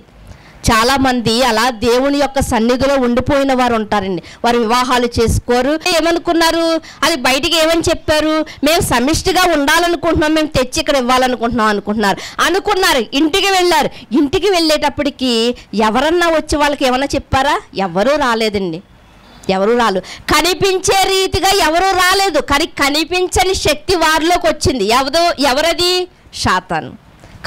చాలామంది అలా దేవుని యొక్క సన్నిధిలో ఉండిపోయిన వారు ఉంటారండి. వారు వివాహాలు చేసుకోరు. ఏమనుకున్నారు? అది బయటికి ఏమని చెప్పారు? మేము సమిష్టిగా ఉండాలనుకుంటున్నాం, మేము తెచ్చి ఇక్కడ ఇవ్వాలనుకుంటున్నాం అనుకున్నారు. ఇంటికి వెళ్ళారు. ఇంటికి వెళ్ళేటప్పటికి ఎవరన్నా వచ్చి వాళ్ళకి ఏమన్నా చెప్పారా? ఎవరూ రాలేదండి. కనిపించే రీతిగా ఎవరూ రాలేదు. కానీ కనిపించని శక్తి వారిలోకి వచ్చింది. ఎవరది? సాతాను.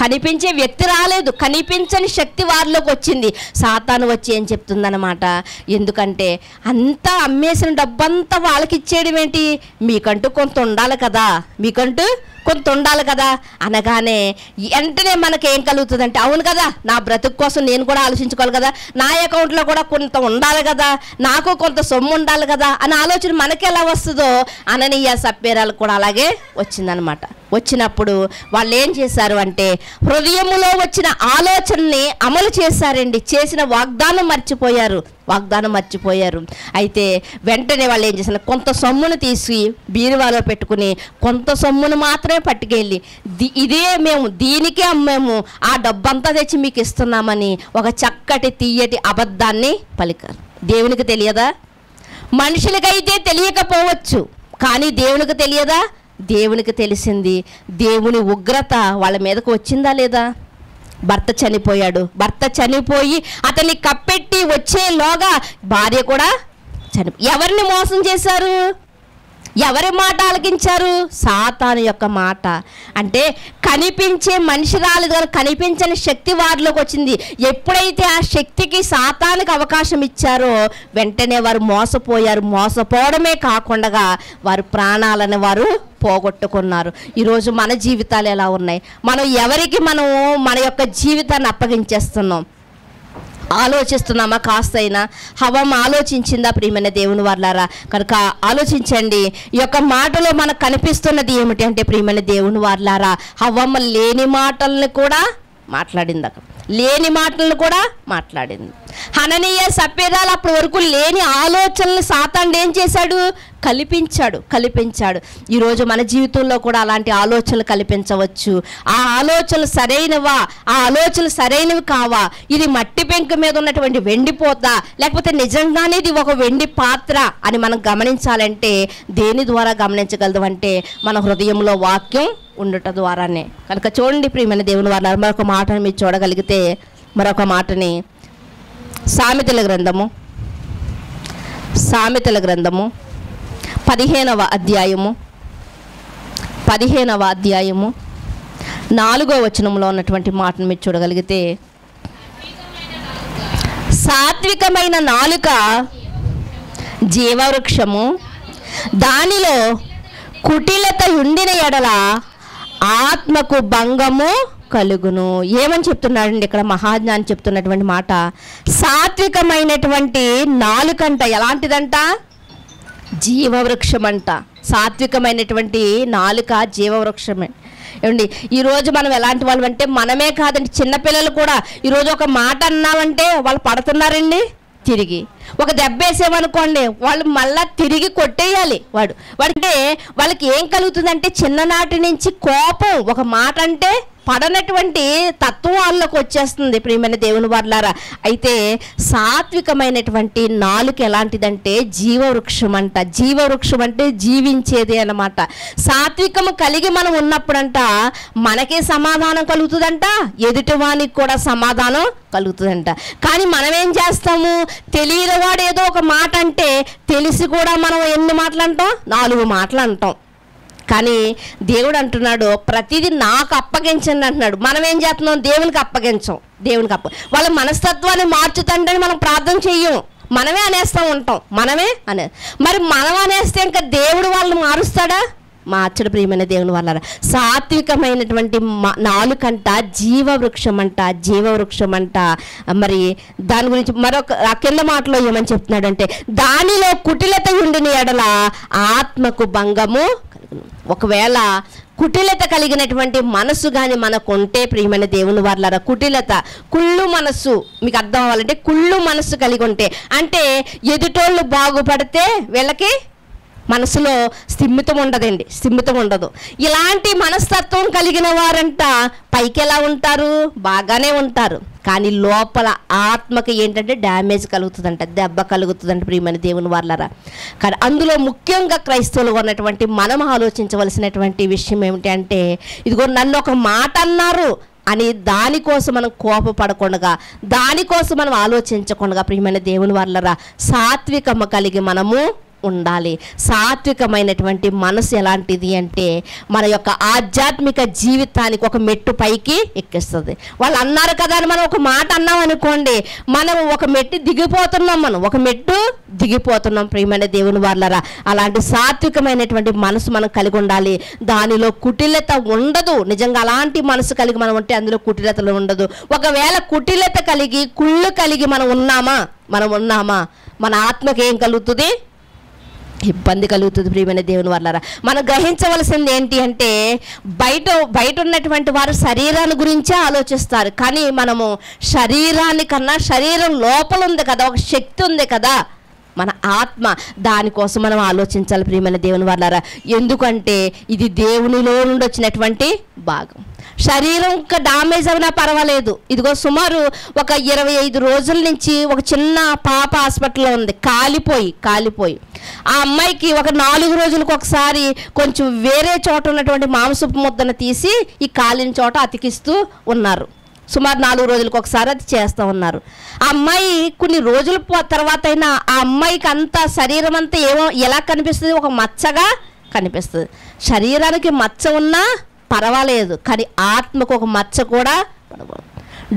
కనిపించే వ్యక్తి రాలేదు, కనిపించని శక్తి వారిలోకి వచ్చింది. సాతాను వచ్చి ఏం చెప్తుందన్నమాట, ఎందుకంటే అంతా అమ్మేసిన డబ్బంతా వాళ్ళకి ఇచ్చేయడం ఏంటి, మీకంటూ కొంత ఉండాలి కదా అనగానే వెంటనే మనకేం కలుగుతుందంటే, అవును కదా, నా బ్రతుకు కోసం నేను కూడా ఆలోచించుకోవాలి కదా, నా అకౌంట్లో కూడా కొంత ఉండాలి కదా, నాకు కొంత సొమ్ము ఉండాలి కదా అనే ఆలోచన మనకి ఎలా వస్తుందో అననీయ సప్పేరాలకు కూడా అలాగే వచ్చిందనమాట. వచ్చినప్పుడు వాళ్ళు ఏం చేశారు అంటే హృదయములో వచ్చిన ఆలోచనని అమలు చేశారండి. చేసిన వాగ్దానం మర్చిపోయారు. అయితే వెంటనే వాళ్ళు ఏం చేశారు, కొంత సొమ్మును తీసి బీరువాలో పెట్టుకుని కొంత సొమ్మును మాత్రమే పట్టుకెళ్ళి మేము దీనికే అమ్మాము, ఆ డబ్బంతా తెచ్చి మీకు ఇస్తున్నామని ఒక చక్కటి తీయటి అబద్ధాన్ని పలికారు. దేవునికి తెలియదా? మనుషులకైతే తెలియకపోవచ్చు, కానీ దేవునికి తెలియదా? దేవునికి తెలిసింది. దేవుని ఉగ్రత వాళ్ళ మీదకు వచ్చిందా లేదా? భర్త చనిపోయి అతన్ని కప్పెట్టి వచ్చేలోగా భార్య కూడా ఎవరిని మోసం చేశారు? ఎవరి మాట ఆలకించారు? సాతాను యొక్క మాట. అంటే కనిపించే మనిషి రాలేదు కానీ కనిపించని శక్తి వారిలోకి వచ్చింది. ఎప్పుడైతే ఆ శక్తికి సాతానికి అవకాశం ఇచ్చారో వెంటనే వారు మోసపోయారు. మోసపోవడమే కాకుండా వారి ప్రాణాలను వారు పోగొట్టుకున్నారు. ఈరోజు మన జీవితాలు ఎలా ఉన్నాయి? మనం ఎవరికి మన యొక్క జీవితాన్ని అప్పగించేస్తున్నాం? ఆలోచిస్తున్నామా? కాస్తైనా హవ్వమ్మ ఆలోచించిందా? ప్రియమైన దేవుని వారలారా, కనుక ఆలోచించండి. ఈ యొక్క మాటలో మనకు కనిపిస్తున్నది ఏమిటి అంటే, ప్రియమైన దేవుని వారలారా, హవ్వమ్మ లేని మాటల్ని కూడా మాట్లాడింది. అక్కడ లేని మాటలను కూడా మాట్లాడింది. హననీయ సప్యరాలు అప్పటి వరకు లేని ఆలోచనలు సాతాను ఏం చేశాడు? కల్పించాడు. ఈరోజు మన జీవితంలో కూడా అలాంటి ఆలోచనలు కల్పించవచ్చు. ఆ ఆలోచనలు సరైనవా? ఆ ఆలోచనలు సరైనవి కావా? ఇది మట్టి పెంకు మీద ఉన్నటువంటి వెండి పోత, లేకపోతే నిజంగానే ఇది ఒక వెండి పాత్ర అని మనం గమనించాలంటే దేని ద్వారా గమనించగలదు అంటే మన హృదయంలో వాక్యం ఉండట ద్వారానే. కనుక చూడండి ప్రియమైన దేవుని వారు, మరొక మాటను మీరు చూడగలిగితే, మరొక మాటని సామెతల గ్రంథము 15వ అధ్యాయము 4వ వచనంలో ఉన్నటువంటి మాటను మీరు చూడగలిగితే, సాత్వికమైన నాలుక జీవవృక్షము, దానిలో కుటిలత ఉండిన ఎడల ఆత్మకు భంగము కలుగును. ఏమని చెప్తున్నాడండి ఇక్కడ మహాజ్ఞాని చెప్తున్నటువంటి మాట? సాత్వికమైనటువంటి నాలుకంట ఎలాంటిదంట? జీవవృక్షం అంట. సాత్వికమైనటువంటి నాలుక జీవవృక్షమే. ఏమండి, ఈరోజు మనం ఎలాంటి వాళ్ళు అంటే, మనమే కాదండి, చిన్నపిల్లలు కూడా ఈరోజు ఒక మాట అన్నామంటే వాళ్ళు పడుతున్నారండి. తిరిగి ఒక దెబ్బ వేసామనుకోండి, వాళ్ళు మళ్ళా తిరిగి కొట్టేయాలి. వాడంటే వాళ్ళకి ఏం కలుగుతుందంటే, చిన్ననాటి నుంచి కోపం, ఒక మాట అంటే పడనటువంటి తత్వం వాళ్ళకి వచ్చేస్తుంది. ప్రియమైన దేవుని వారలారా, అయితే సాత్వికమైనటువంటి నాలుక ఎలాంటిదంటే జీవవృక్షం అంట. జీవవృక్షం అంటే జీవించేది అన్నమాట. సాత్వికము కలిగి మనం ఉన్నప్పుడంట మనకే సమాధానం కలుగుతుందంట, ఎదుటివానికి కూడా సమాధానం కలుగుతుందంట. కానీ మనం ఏం చేస్తాము? తెలియని వాడు ఏదో ఒక మాట అంటే తెలిసి కూడా మనం ఎన్ని మాటలు అంటాం? 4 మాటలు అంటాం. కానీ దేవుడు అంటున్నాడు, ప్రతిదీ నాకు అప్పగించండి అంటున్నాడు. మనం ఏం చేస్తున్నాం? దేవునికి అప్పగించాం. వాళ్ళ మనస్తత్వాన్ని మార్చుతండని మనం ప్రార్థన చెయ్యం, మనమే అనేస్తూ ఉంటాం. మరి మనం అనేస్తే ఇంకా దేవుడు వాళ్ళని మారుస్తాడా? మార్చడు. ప్రియమైన దేవుని వల్ల సాత్వికమైనటువంటి నాలుకంట జీవవృక్షం అంట. మరి దాని గురించి మరొక కింద మాటలో ఏమని చెప్తున్నాడంటే, దానిలో కుటిలత ఉండిన ఎడల ఆత్మకు భంగము కలుగును. ఒకవేళ కుటిలత కలిగినటువంటి మనసు కానీ మనకు ఉంటే, ప్రియమైన దేవుని వారలారా, కుళ్ళు మనసు మీకు అర్థం అవ్వాలంటే, కుళ్ళు మనసు కలిగి ఉంటే, అంటే ఎదుటోళ్ళు బాగుపడితే వీళ్ళకి మనసులో స్థిమితం ఉండదు. ఇలాంటి మనస్తత్వం కలిగిన వారంట పైకి ఎలా ఉంటారు? బాగానే ఉంటారు. కానీ లోపల ఆత్మకి ఏంటంటే డ్యామేజ్ కలుగుతుందంట, దెబ్బ కలుగుతుందంట. ప్రియమైన దేవుని వారలారా, కానీ అందులో ముఖ్యంగా క్రైస్తవులు ఉన్నటువంటి మనం ఆలోచించవలసినటువంటి విషయం ఏమిటి అంటే, ఇదిగో నన్ను ఒక మాట అన్నారు అని దానికోసం మనం కోపపడకుండా, దానికోసం మనం ఆలోచించకుండా, ప్రియమైన దేవుని వారలారా, సాత్వికము కలిగి మనము ఉండాలి. సాత్వికమైనటువంటి మనసు ఎలాంటిది అంటే, మన యొక్క ఆధ్యాత్మిక జీవితానికి ఒక మెట్టు పైకి ఎక్కిస్తుంది. వాళ్ళు అన్నారు కదా అని మనం ఒక మాట అన్నాం అనుకోండి, మనం ఒక మెట్టు దిగిపోతున్నాం. ప్రియమైన దేవుని వారలారా, అలాంటి సాత్వికమైనటువంటి మనసు మనం కలిగి ఉండాలి. దానిలో కుటిలత ఉండదు. నిజంగా అలాంటి మనసు కలిగి మనం ఉంటే అందులో కుటిలతలు ఉండదు. ఒకవేళ కుటిలత కలిగి, కుళ్ళు కలిగి మనం ఉన్నామా, మన ఆత్మకి ఏం కలుగుతుంది? ఇబ్బంది కలుగుతుంది. ప్రియమైన దేవుని వారలారా, మనం గ్రహించవలసింది ఏంటి అంటే, బయట ఉన్నటువంటి వారు శరీరాన్ని గురించే ఆలోచిస్తారు. కానీ మనము శరీరానికన్నా శరీరం లోపల ఉంది కదా, ఒక శక్తి ఉంది కదా, మన ఆత్మ, దానికోసం మనం ఆలోచించాలి. ప్రియమైన దేవుని వారలారా, ఎందుకంటే ఇది దేవునిలో నుండి వచ్చినటువంటి భాగం. శరీరం డామేజ్ అయినా పర్వాలేదు. ఇదిగో సుమారు ఒక 25 రోజుల నుంచి ఒక చిన్న పాప హాస్పిటల్లో ఉంది, కాలిపోయి. ఆ అమ్మాయికి ఒక 4 రోజులకు ఒకసారి కొంచెం వేరే చోట ఉన్నటువంటి మాంసపు ముద్దను తీసి ఈ కాలిన చోట అతికిస్తూ ఉన్నారు. సుమారు 4 రోజులకు ఒకసారి అది చేస్తూ ఉన్నారు. ఆ అమ్మాయి కొన్ని రోజుల తర్వాత అయినా ఆ అమ్మాయికి అంతా శరీరం అంతా ఎలా కనిపిస్తుంది? ఒక మచ్చగా కనిపిస్తుంది. శరీరానికి మచ్చ ఉన్నా పర్వాలేదు, కానీ ఆత్మకు ఒక మచ్చ కూడా పడకూడదు,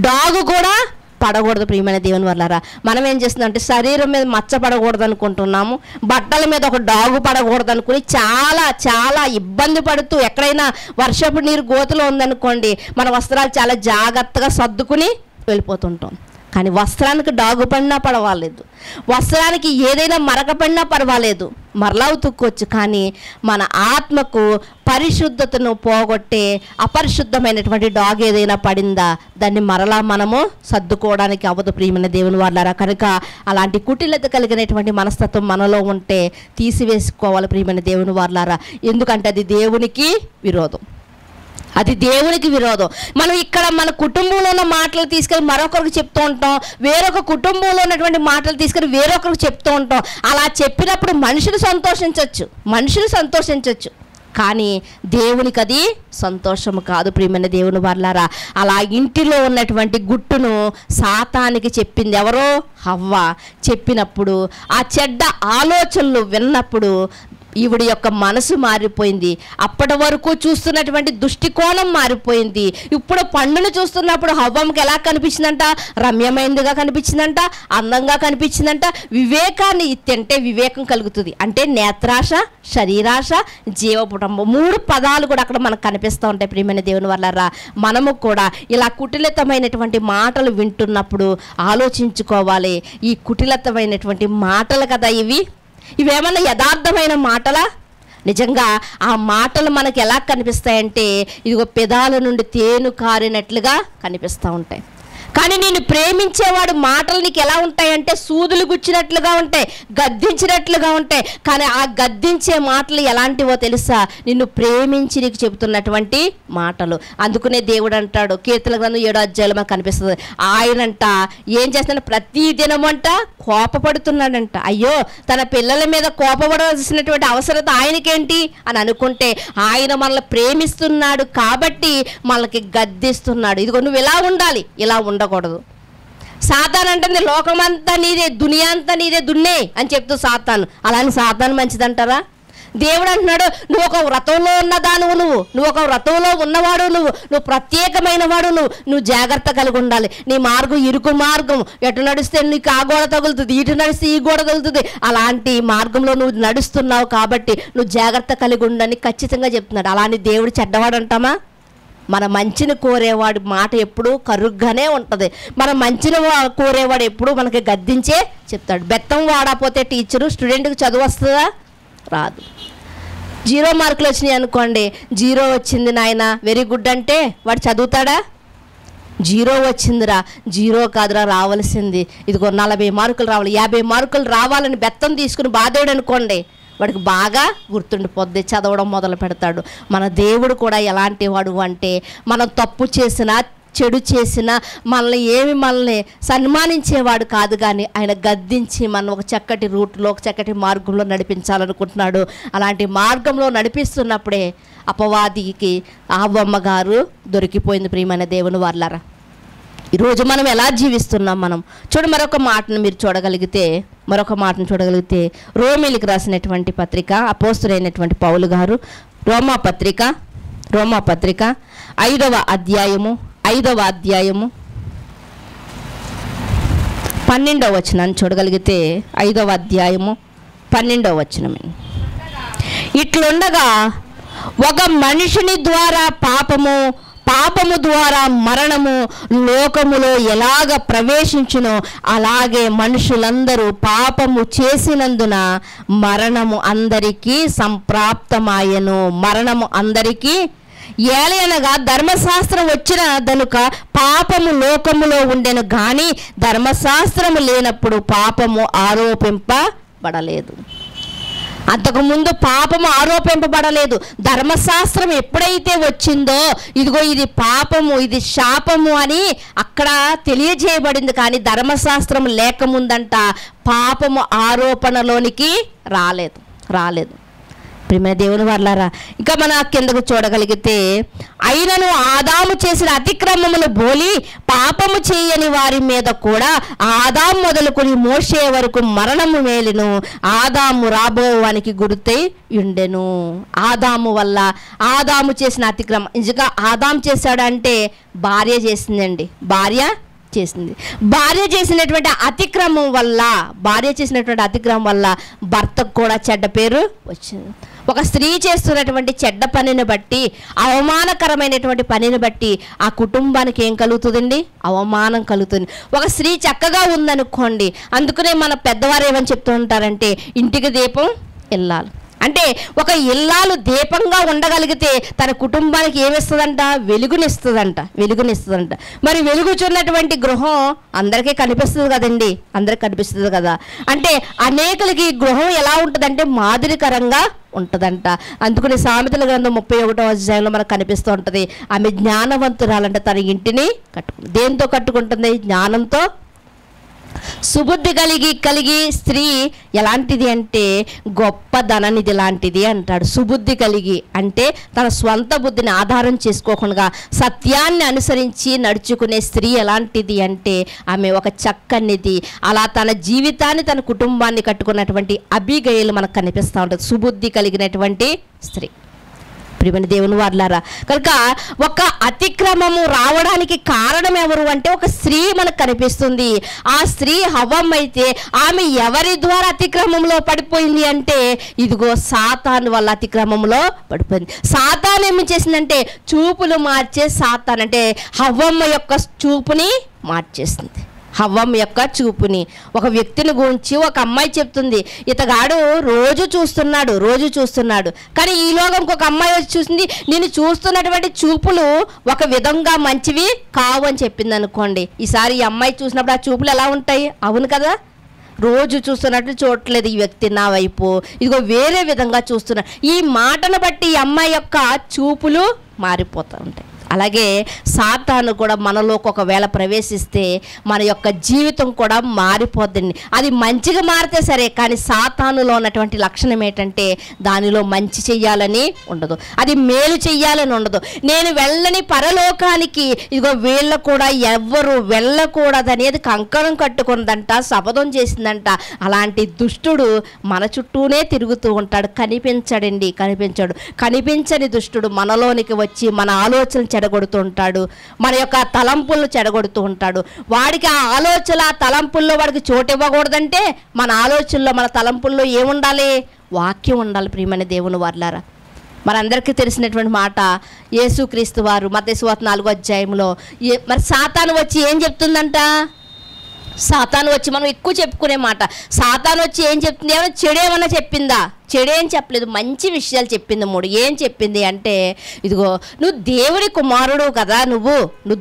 డాగు కూడా పడకూడదు. ప్రియమైన దేవుని వల్లారా, మనం ఏం చేస్తున్నాం అంటే శరీరం మీద మచ్చ పడకూడదు అనుకుంటున్నాము, బట్టల మీద ఒక డాగు పడకూడదు అనుకుని చాలా చాలా ఇబ్బంది పడుతూ, ఎక్కడైనా వర్షపు నీరు గోతులో ఉందనుకోండి, మన వస్త్రాలు చాలా జాగ్రత్తగా సర్దుకుని వెళ్ళిపోతుంటాం. కానీ వస్త్రానికి డాగు పడినా పర్వాలేదు, వస్త్రానికి ఏదైనా మరక పడినా పర్వాలేదు, మరలా ఉతుక్కోవచ్చు. కానీ మన ఆత్మకు పరిశుద్ధతను పోగొట్టే అపరిశుద్ధమైనటువంటి డాగ్ ఏదైనా పడిందా, దాన్ని మరలా మనము సర్దుకోవడానికి అవ్వదు. ప్రియమైన దేవుని వాళ్ళారా, కనుక అలాంటి కుటిలత కలిగినటువంటి మనస్తత్వం మనలో ఉంటే తీసివేసుకోవాలి ప్రియమైన దేవుని వాళ్ళారా. ఎందుకంటే అది దేవునికి విరోధం, అది దేవునికి విరోధం. మనం ఇక్కడ మన కుటుంబంలో ఉన్న మాటలు తీసుకొని మరొకరికి చెప్తూ ఉంటాం, వేరొక కుటుంబంలో ఉన్నటువంటి మాటలు తీసుకొని వేరొకరికి చెప్తూ ఉంటాం. అలా చెప్పినప్పుడు మనుషులు సంతోషించవచ్చు, కానీ దేవునికి అది సంతోషము కాదు. ప్రియమైన దేవుని వాళ్ళారా, అలా ఇంటిలో ఉన్నటువంటి గుట్టును సాతానికి చెప్పింది ఎవరో? హవ్వ. చెప్పినప్పుడు ఆ చెడ్డ ఆలోచనలు విన్నప్పుడు ఈవిడి యొక్క మనసు మారిపోయింది. అప్పటి వరకు చూస్తున్నటువంటి దృష్టికోణం మారిపోయింది. ఇప్పుడు పండును చూస్తున్నప్పుడు హవ్వమ్మకి ఎలా కనిపించిందంట? రమ్యమైనదిగా కనిపించిందంట, అందంగా కనిపించిందంట. వివేకాన్ని తింటే వివేకం కలుగుతుంది అంటే నేత్రాశ, శరీరాశ, జీవపుటంబం 3 పదాలు కూడా అక్కడ మనకు కనిపిస్తూ ఉంటాయి. ప్రియమైన దేవుని వల్ల మనము కూడా ఇలా కుటిలతమైనటువంటి మాటలు వింటున్నప్పుడు ఆలోచించుకోవాలి. ఈ కుటిలతమైనటువంటి మాటలు కదా ఇవేమన్నా యథార్థమైన మాటలా? నిజంగా ఆ మాటలు మనకు ఎలా కనిపిస్తాయంటే ఇదిగో పెదాల నుండి తేను కారినట్లుగా కనిపిస్తూ ఉంటాయి. కానీ నేను ప్రేమించేవాడు మాటలు నీకు ఎలా ఉంటాయంటే సూదులు గుచ్చినట్లుగా ఉంటాయి, గద్దించినట్లుగా ఉంటాయి. కానీ ఆ గద్దించే మాటలు ఎలాంటివో తెలుసా? నిన్ను ప్రేమించి నీకు చెబుతున్నటువంటి మాటలు. అందుకునే దేవుడు అంటాడు, కీర్తన గ్రంథం 7వ అధ్యాయంలో మనకు కనిపిస్తుంది, ఆయనంట ఏం చేస్తున్నాడు? ప్రతి దినమంట కోపపడుతున్నాడంట. అయ్యో, తన పిల్లల మీద కోపపడవలసినటువంటి అవసరత ఆయనకేంటి అని అనుకుంటే, ఆయన మనల్ని ప్రేమిస్తున్నాడు కాబట్టి మనకి గద్దిస్తున్నాడు. ఇదిగో నువ్వు ఇలా ఉండాలి, ఇలా ఉండకూడదు. సాతాను అంటుంది లోకమంతా నీదే, దునియా అంతా నీదే, దున్నే అని చెప్తూ సాతాను. అలానే సాతాను మంచిదంటారా? దేవుడు అంటున్నాడు, నువ్వు ఒక వ్రతంలో ఉన్నదానువు, నువ్వు ఒక వ్రతంలో ఉన్నవాడు, నువ్వు ప్రత్యేకమైన వాడు, నువ్వు జాగ్రత్త కలిగి ఉండాలి. నీ మార్గం ఇరుకు మార్గం, ఎటు నడిస్తే నీకు ఆ గోడ తగులుతుంది, ఇటు నడిస్తే ఈ గోడ తగులుతుంది. అలాంటి మార్గంలో నువ్వు నడుస్తున్నావు కాబట్టి నువ్వు జాగ్రత్త కలిగి ఉండని ఖచ్చితంగా చెప్తున్నాడు. అలానే దేవుడు చెడ్డవాడు అంటామా? మన మంచిని కోరేవాడు మాట ఎప్పుడూ కరుగ్గానే ఉంటుంది. మన మంచిని కోరేవాడు ఎప్పుడు మనకి గద్దించే చెప్తాడు. బెత్తం వాడకపోతే టీచరు స్టూడెంట్కి చదువు వస్తుందా? రాదు. 0 మార్కులు వచ్చినాయి అనుకోండి, 0 వచ్చింది నాయన వెరీ గుడ్ అంటే వాడు చదువుతాడా? 0 వచ్చిందిరా, 0 కాదురా రావాల్సింది, ఇదిగో 40 మార్కులు రావాలి, 50 మార్కులు రావాలని బెత్తం తీసుకుని బాధేడు అనుకోండి, వాడికి బాగా గుర్తుండిపోద్ది, చదవడం మొదలు పెడతాడు. మన దేవుడు కూడా ఎలాంటి వాడు అంటే మనం తప్పు చేసినా చెడు చేసినా మనల్ని సన్మానించేవాడు కాదు, కానీ ఆయన గద్దించి మనం ఒక చక్కటి రూట్లో, ఒక చక్కటి మార్గంలో నడిపించాలనుకుంటున్నాడు. అలాంటి మార్గంలో నడిపిస్తున్నప్పుడే అపవాదికి హవ్వమ్మ గారు దొరికిపోయింది. ప్రియమైన దేవుని వాళ్ళారా, ఈరోజు మనం ఎలా జీవిస్తున్నాం? మనం మరొక మాటను మీరు చూడగలిగితే రోమీలకు రాసినటువంటి పత్రిక, అపోస్తులైనటువంటి పౌలు గారు రోమా పత్రిక 5వ అధ్యాయము 12వ వచనాన్ని చూడగలిగితే 5వ అధ్యాయము 12వ వచనం, ఇట్లుండగా ఒక మనిషిని ద్వారా పాపము ద్వారా మరణము లోకములో ఎలాగ ప్రవేశించునో అలాగే మనుషులందరూ పాపము చేసినందున మరణము అందరికీ సంప్రాప్తమాయెను. మరణము అందరికీ ఏలయనగా ధర్మశాస్త్రం వచ్చిన దనుక పాపము లోకములో ఉండెను, కానీ ధర్మశాస్త్రము లేనప్పుడు పాపము ఆరోపింపబడలేదు. అంతకుముందు పాపము ఆరోపింపబడలేదు. ధర్మశాస్త్రం ఎప్పుడైతే వచ్చిందో ఇదిగో ఇది పాపము, ఇది శాపము అని అక్కడ తెలియజేయబడింది. కానీ ధర్మశాస్త్రం లేకముందంట పాపము ఆరోపణలోనికి రాలేదు. ప్రియమైన దేవుని వారలారా, ఇంకా మన కిందకు చూడగలిగితే, అయినను ఆదాము చేసిన అతిక్రమములు బోలి పాపము చేయని వారి మీద కూడా ఆదాము మొదలుకొని మోషే వరకు మరణము మేలును ఆదాము రాబోవానికి గుర్తై ఉండెను. ఆదాము వల్ల, ఆదాము చేసిన అతిక్రమం, నిజంగా ఆదాము చేశాడంటే భార్య చేసిందండి, భార్య చేసినటువంటి అతిక్రమం వల్ల భర్తకు కూడా చెడ్డ పేరు వచ్చింది. ఒక స్త్రీ చేస్తున్నటువంటి చెడ్డ పనిని బట్టి, అవమానకరమైనటువంటి పనిని బట్టి ఆ కుటుంబానికి ఏం కలుగుతుందండి? అవమానం కలుగుతుంది. ఒక స్త్రీ చక్కగా ఉందనుకోండి, అందుకనే మన పెద్దవారు ఏమని చెప్తూ ఉంటారంటే, ఇంటికి దీపం ఇల్లాలు. అంటే ఒక ఇల్లాలు దీపంగా ఉండగలిగితే తన కుటుంబానికి ఏమిస్తుందంట? వెలుగునిస్తుందంట. మరి వెలుగుచున్నటువంటి గృహం అందరికీ కనిపిస్తుంది కదండి, అందరికి కనిపిస్తుంది కదా. అంటే అనేకులకి గృహం ఎలా ఉంటుందంటే మాదిరికరంగా ఉంటుందంట. అందుకని సామెతల గ్రంథం 31వ అధ్యాయంలో మనకు కనిపిస్తూ ఉంటుంది, ఆమె జ్ఞానవంతురాలంటే తన ఇంటిని దేంతో కట్టుకుంటుంది? జ్ఞానంతో. సుబుద్ధి కలిగి స్త్రీ ఎలాంటిది అంటే గొప్ప ధననిధి లాంటిది అంటాడు. సుబుద్ధి కలిగి అంటే తన స్వంత బుద్ధిని ఆధారం చేసుకోకుండా సత్యాన్ని అనుసరించి నడుచుకునే స్త్రీ ఎలాంటిది అంటే ఆమె ఒక చక్కనిది. అలా తన జీవితాన్ని, తన కుటుంబాన్ని కట్టుకున్నటువంటి అబిగయలు మనకు కనిపిస్తూ ఉంటుంది, సుబుద్ధి కలిగినటువంటి స్త్రీ. ప్రియమైన దేవుని వారలారా, కనుక ఒక అతిక్రమము రావడానికి కారణం ఎవరు అంటే ఒక స్త్రీ మనకు కనిపిస్తుంది. ఆ స్త్రీ హవ్వమ్మ అయితే ఆమె ఎవరి ద్వారా అతిక్రమంలో పడిపోయింది అంటే ఇదిగో సాతాను వల్ల అతిక్రమంలో పడిపోయింది. సాతాను ఏమి చేసిందంటే చూపులు మార్చే సాతాను అంటే హవ్వమ్మ యొక్క చూపుని మార్చేస్తుంది. హవ్వమ్మ యొక్క చూపుని, ఒక వ్యక్తిని గురించి ఒక అమ్మాయి చెప్తుంది, ఇతగాడు రోజు చూస్తున్నాడు కానీ ఈలోగా ఇంకొక అమ్మాయి వచ్చి చూసింది, నేను చూస్తున్నటువంటి చూపులు ఒక విధంగా మంచివి కావు అని చెప్పింది అనుకోండి. ఈసారి ఈ అమ్మాయి చూసినప్పుడు ఆ చూపులు ఎలా ఉంటాయి? అవును కదా, రోజు చూస్తున్నట్టు చూడట్లేదు ఈ వ్యక్తి నా వైపు, ఇదిగో వేరే విధంగా చూస్తున్నా. ఈ మాటను బట్టి ఈ అమ్మాయి యొక్క చూపులు మారిపోతూ ఉంటాయి. అలాగే సాతాను కూడా మనలోకి ఒకవేళ ప్రవేశిస్తే మన యొక్క జీవితం కూడా మారిపోద్దండి. అది మంచిగా మారితే సరే, కానీ సాతానులో ఉన్నటువంటి లక్షణం ఏంటంటే దానిలో మంచి చెయ్యాలని ఉండదు, అది మేలు చెయ్యాలని ఉండదు. నేను వెళ్ళని పరలోకానికి ఇదిగో వీళ్ళ కూడా ఎవ్వరు వెళ్ళకూడదనేది కంకణం కట్టుకుందంట, శపథం చేసిందంట. అలాంటి దుష్టుడు మన చుట్టూనే తిరుగుతూ ఉంటాడు, కనిపించాడు. కనిపించని దుష్టుడు మనలోనికి వచ్చి మన ఆలోచన చెడగొడుతూ ఉంటాడు, మన యొక్క తలంపులను చెడగొడుతూ ఉంటాడు. వాడికి ఆ ఆలోచన, ఆ తలంపుల్లో వాడికి చోటు ఇవ్వకూడదంటే మన ఆలోచనలో, మన తలంపుల్లో ఏముండాలి? వాక్యం ఉండాలి. ప్రియమైన దేవుని వారలారా, మనందరికీ తెలిసినటువంటి మాట, యేసుక్రీస్తు వారు మత్తయి సువార్త 4వ అధ్యాయంలో మరి సాతాను వచ్చి ఏం చెప్తుందంట? సాతాను వచ్చి, మనం ఎక్కువ చెప్పుకునే మాట, సాతాను వచ్చి ఏం చెప్తుంది? ఏమైనా చెడేమన్నా చెప్పిందా? చెడేం చెప్పలేదు, మంచి విషయాలు చెప్పింది. 3 ఏం చెప్పింది అంటే, ఇదిగో నువ్వు దేవుడి కుమారుడు కదా, నువ్వు